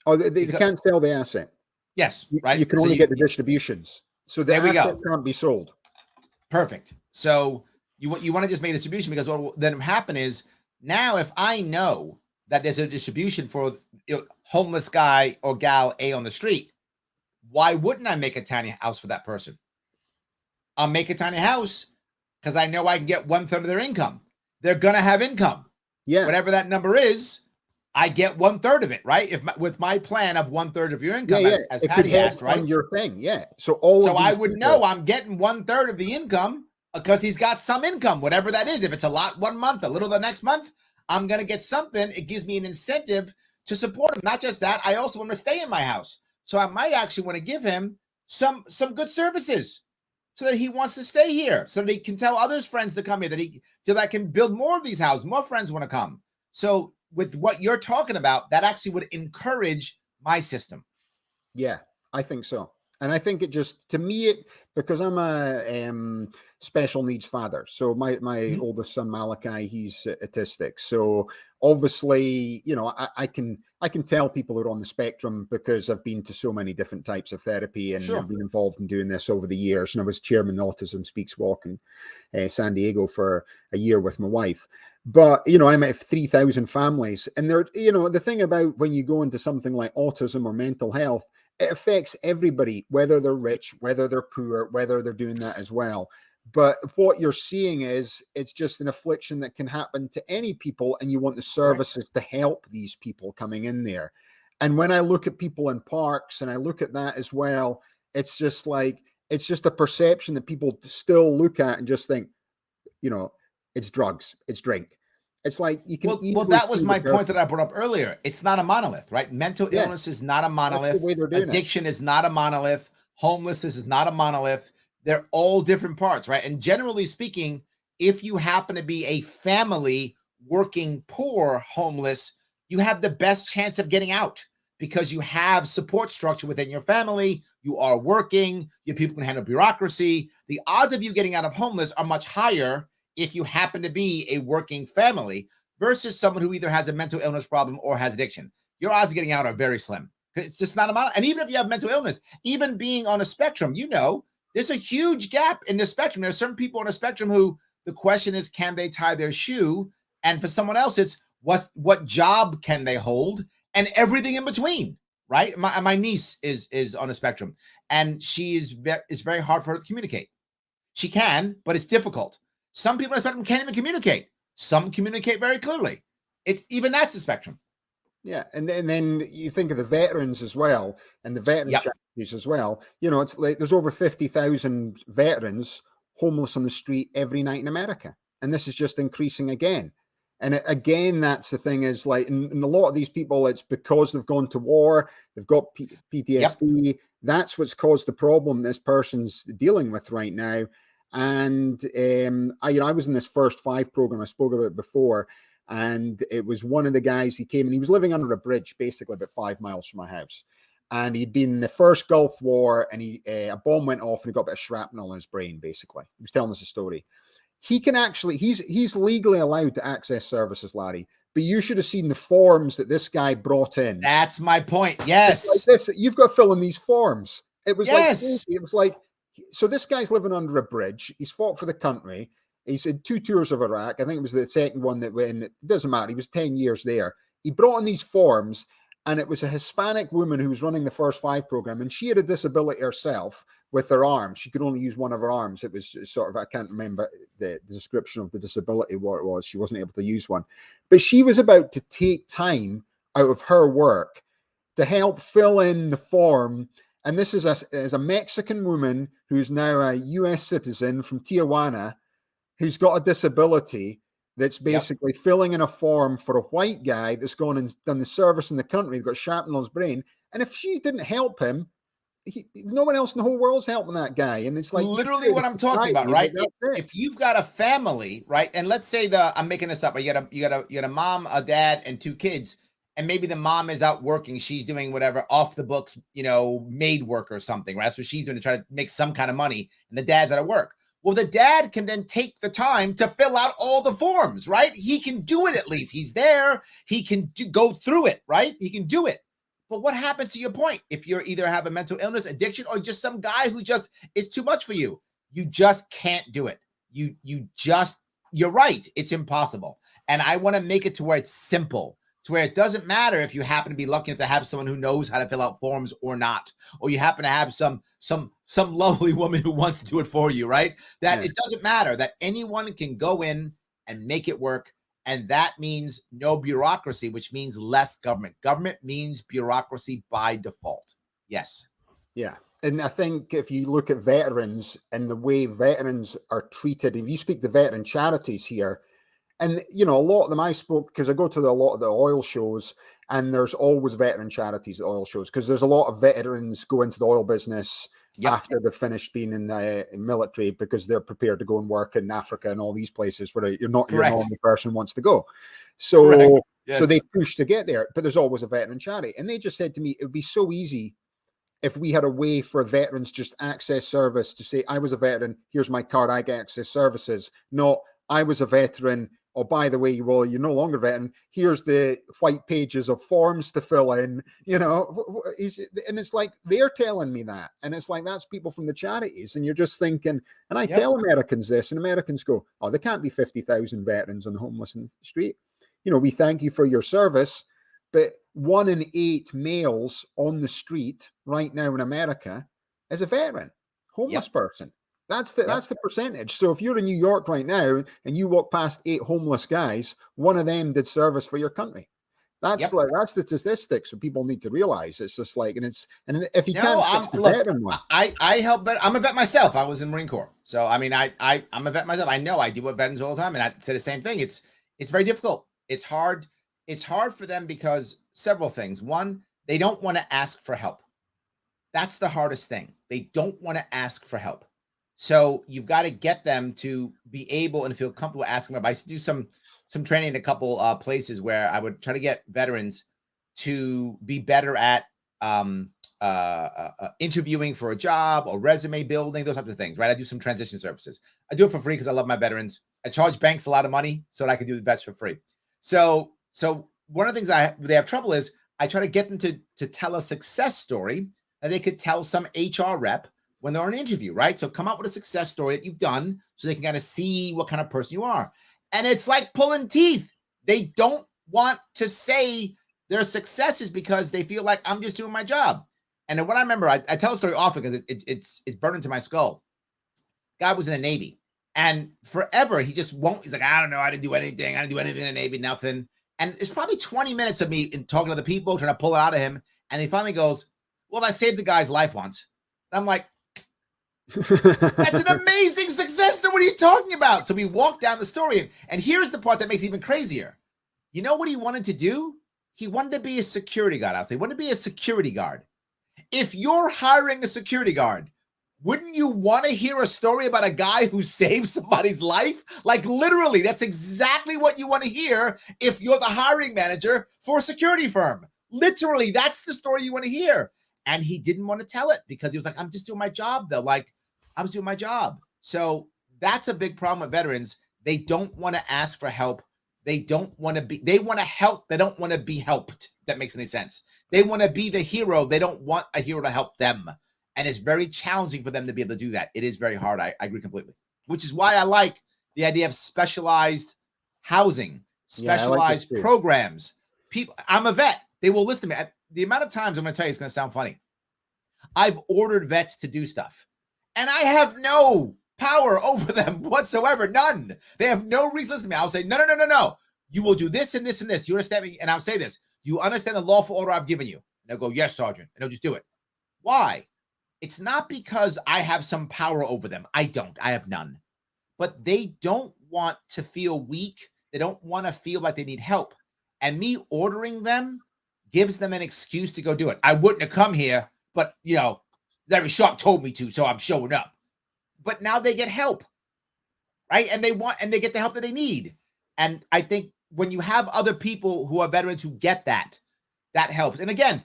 Oh, they can't sell the asset. Yes, You right? can only get the distributions. So the there we asset go. can't be sold. Perfect. So you want to just make a distribution, because what will then happen is, now if I know that there's a distribution for homeless guy or gal A on the street, why wouldn't I make a tiny house for that person? I'll make a tiny house because I know I can get 1/3 of their income. They're going to have income. Yeah. Whatever that number is, I get 1/3 of it, right? With my plan of 1/3 of your income, as Patty asked, right? On your thing, yeah. So I would know I'm getting 1/3 of the income because he's got some income, whatever that is. If it's a lot one month, a little the next month, I'm going to get something. It gives me an incentive to support him. Not just that, I also want to stay in my house. So I might actually want to give him some good services so that he wants to stay here, so that he can tell others friends to come here, so that I can build more of these houses, more friends want to come. So with what you're talking about, that actually would encourage my system. Yeah, I think so. And I think it just, to me, because I'm a special needs father. So my oldest son, Malachi, he's autistic. So obviously, I can tell people who are on the spectrum, because I've been to so many different types of therapy, and I've been involved in doing this over the years. And I was chairman of Autism Speaks Walk in San Diego for a year with my wife. But, I met 3,000 families, and they're, the thing about when you go into something like autism or mental health, it affects everybody, whether they're rich, whether they're poor, whether they're doing that as well. But what you're seeing is it's just an affliction that can happen to any people, and you want the services to help these people coming in there. And when I look at people in parks, and I look at that as well, it's just a perception that people still look at and just think, it's drugs, it's drink. It's like you can. Well, that was my point that I brought up earlier. It's not a monolith, right? Mental illness is not a monolith. That's the way they're doing Addiction is not a monolith. Homelessness is not a monolith. They're all different parts, right? And generally speaking, if you happen to be a family working poor homeless, you have the best chance of getting out because you have support structure within your family. You are working. Your people can handle bureaucracy. The odds of you getting out of homeless are much higher if you happen to be a working family versus someone who either has a mental illness problem or has addiction. Your odds of getting out are very slim. It's just not a model. And even if you have mental illness, even being on a spectrum, there's a huge gap in the spectrum. There's certain people on a spectrum who the question is, can they tie their shoe? And for someone else, it's what job can they hold? And everything in between, right? My niece is on a spectrum, and it's very hard for her to communicate. She can, but it's difficult. Some people on the spectrum can't even communicate. Some communicate very clearly. That's the spectrum. Yeah, and then you think of the veterans as well, and the veteran charities as well. It's like there's over 50,000 veterans homeless on the street every night in America, and this is just increasing again. And again, that's the thing is like, and a lot of these people, it's because they've gone to war, they've got PTSD. Yep. That's what's caused the problem this person's dealing with right now. And I was in this First Five program I spoke about before, and it was one of the guys. He came and he was living under a bridge, basically about 5 miles from my house, and he'd been in the first Gulf War, and a bomb went off, and he got a bit of shrapnel in his brain. Basically, he was telling us a story. He can actually, he's legally allowed to access services, Larry. But you should have seen the forms that this guy brought in. That's my point. Yes, like this. You've got to fill in these forms. It was like. So this guy's living under a bridge. He's fought for the country. He's had 2 tours of Iraq. I think it was the second one that went. It doesn't matter. He was 10 years there. He brought in these forms, and it was a Hispanic woman who was running the First Five program, and she had a disability herself with her arm. She could only use one of her arms. It was sort of, I can't remember the description of the disability, what it was. She wasn't able to use one. But she was about to take time out of her work to help fill in the form. And this is a Mexican woman who's now a U.S. citizen from Tijuana, who's got a disability that's basically filling in a form for a white guy that's gone and done the service in the country, got sharpened on his brain. And if she didn't help him, no one else in the whole world's helping that guy. And it's like literally what I'm talking about, right? If you've got a family, right, and let's say I'm making this up, but you got a mom, a dad, and 2 kids. And maybe the mom is out working. She's doing whatever off the books, maid work or something, right? That's what she's doing to try to make some kind of money. And the dad's out of work. Well, the dad can then take the time to fill out all the forms, right? He can do it at least. He's there. He can go through it, right? He can do it. But what happens to your point? If you're either have a mental illness, addiction, or just some guy who just is too much for you, you just can't do it. You're right. It's impossible. And I want to make it to where it's simple, to where it doesn't matter if you happen to be lucky enough to have someone who knows how to fill out forms or not, or you happen to have some lovely woman who wants to do it for you, right? That It doesn't matter, that anyone can go in and make it work. And that means no bureaucracy, which means less government. Government means bureaucracy by default. Yes. Yeah. And I think if you look at veterans and the way veterans are treated, if you speak to veteran charities here, and, a lot of them I spoke, because I go to a lot of the oil shows, and there's always veteran charities at oil shows, because there's a lot of veterans go into the oil business after they've finished being in the military, because they're prepared to go and work in Africa and all these places where your normal person wants to go. So, so they push to get there, but there's always a veteran charity. And they just said to me, it would be so easy if we had a way for veterans just access service to say, I was a veteran, here's my card, I get access services. Not, I was a veteran, oh, by the way, well, you're no longer a veteran, here's the white pages of forms to fill in, and it's like, they're telling me that. And it's like, that's people from the charities. And you're just thinking, and I tell Americans this, and Americans go, oh, there can't be 50,000 veterans on the homeless in the street. We thank you for your service. But 1 in 8 males on the street right now in America is a veteran, homeless person. That's the percentage. So if you're in New York right now and you walk past 8 homeless guys, 1 of them did service for your country. That's that's the statistics that people need to realize. It's just like, and if you can't fix the veteran one, I help, but I'm a vet myself. I was in Marine Corps, so I mean, I'm a vet myself. I know I deal with veterans all the time, and I say the same thing. It's very difficult. It's hard. It's hard for them because several things. One, they don't want to ask for help. That's the hardest thing. They don't want to ask for help. So you've got to get them to be able and feel comfortable asking for help. I used to do some training in a couple places where I would try to get veterans to be better at interviewing for a job or resume building, those types of things, right? I do some transition services. I do it for free because I love my veterans. I charge banks a lot of money so that I can do the vets for free. So one of the things they have trouble is I try to get them to tell a success story that they could tell some HR rep when they're on an interview, right? So come up with a success story that you've done so they can kind of see what kind of person you are. And it's like pulling teeth. They don't want to say their successes because they feel like I'm just doing my job. And what I remember, I tell a story often because it's burned into my skull. Guy was in the Navy, and forever he just won't. He's like, I don't know, I didn't do anything. I didn't do anything in the Navy, nothing. And it's probably 20 minutes of me talking to the people, trying to pull it out of him. And he finally goes, well, I saved the guy's life once. And I'm like, that's an amazing success story. What are you talking about? So we walk down the story, and here's the part that makes it even crazier. You know what he wanted to do? He wanted to be a security guard. He wanted to be a security guard. If you're hiring a security guard, wouldn't you want to hear a story about a guy who saved somebody's life? Like literally, that's exactly what you want to hear if you're the hiring manager for a security firm. Literally, that's the story you want to hear. And he didn't want to tell it because he was like, I'm just doing my job though. Like, I was doing my job. So that's a big problem with veterans. They don't want to ask for help. They don't want to be, they want to help. They don't want to be helped. If that makes any sense. They want to be the hero. They don't want a hero to help them. And it's very challenging for them to be able to do that. It is very hard. I agree completely, which is why I like the idea of specialized housing, specialized programs. People, I'm a vet. They will listen to me. The amount of times I'm going to tell you, it's going to sound funny. I've ordered vets to do stuff, and I have no power over them whatsoever. None. They have no reason to listen to me. I'll say, no. You will do this and this and this. You understand me? And I'll say this. Do you understand the lawful order I've given you? And they'll go, yes, Sergeant. And they'll just do it. Why? It's not because I have some power over them. I don't. I have none. But they don't want to feel weak. They don't want to feel like they need help. And me ordering them gives them an excuse to go do it. I wouldn't have come here, but, Larry Sharpe told me to, so I'm showing up. But now they get help, right? And they get the help that they need. And I think when you have other people who are veterans who get that helps. And again,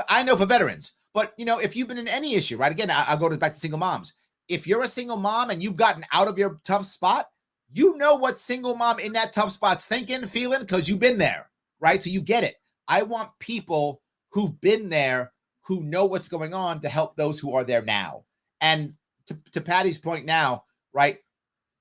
I know for veterans, but, if you've been in any issue, right? Again, I'll go back to single moms. if you're a single mom and you've gotten out of your tough spot, you know what single mom in that tough spot's thinking, feeling, because you've been there, right? So you get it. I want people who've been there, who know what's going on, to help those who are there now. And to Patty's point now, right?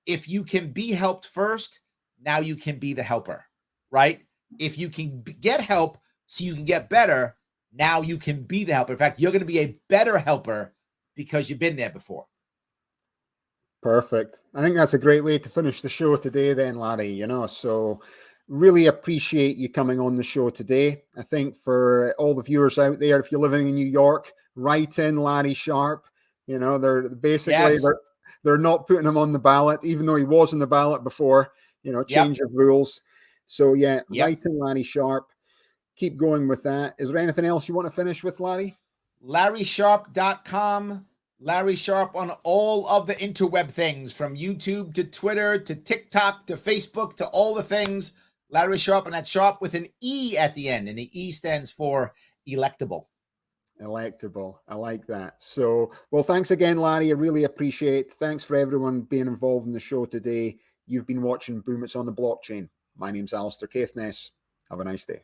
If you can be helped first, now you can be the helper, right? If you can get help so you can get better, now you can be the helper. In fact, you're going to be a better helper because you've been there before. Perfect. I think that's a great way to finish the show today then, Larry, you know, so really appreciate you coming on the show today. I think for all the viewers out there, if you're living in New York, write in Larry Sharpe. You know, they're basically, Yes. they're not putting him on the ballot, even though he was in the ballot before, you know, change of rules. So yeah, write in Larry Sharpe. Keep going with that. Is there anything else you want to finish with, Larry? LarrySharpe.com. Larry Sharpe on all of the interweb things, from YouTube to Twitter to TikTok to Facebook to all the things. Larry Sharpe, and that Sharpe with an E at the end, and the E stands for electable. Electable. I like that. So, well, thanks again, Larry. I really appreciate it. Thanks for everyone being involved in the show today. You've been watching Boom It's on the Blockchain. My name's Alastair Caithness. Have a nice day.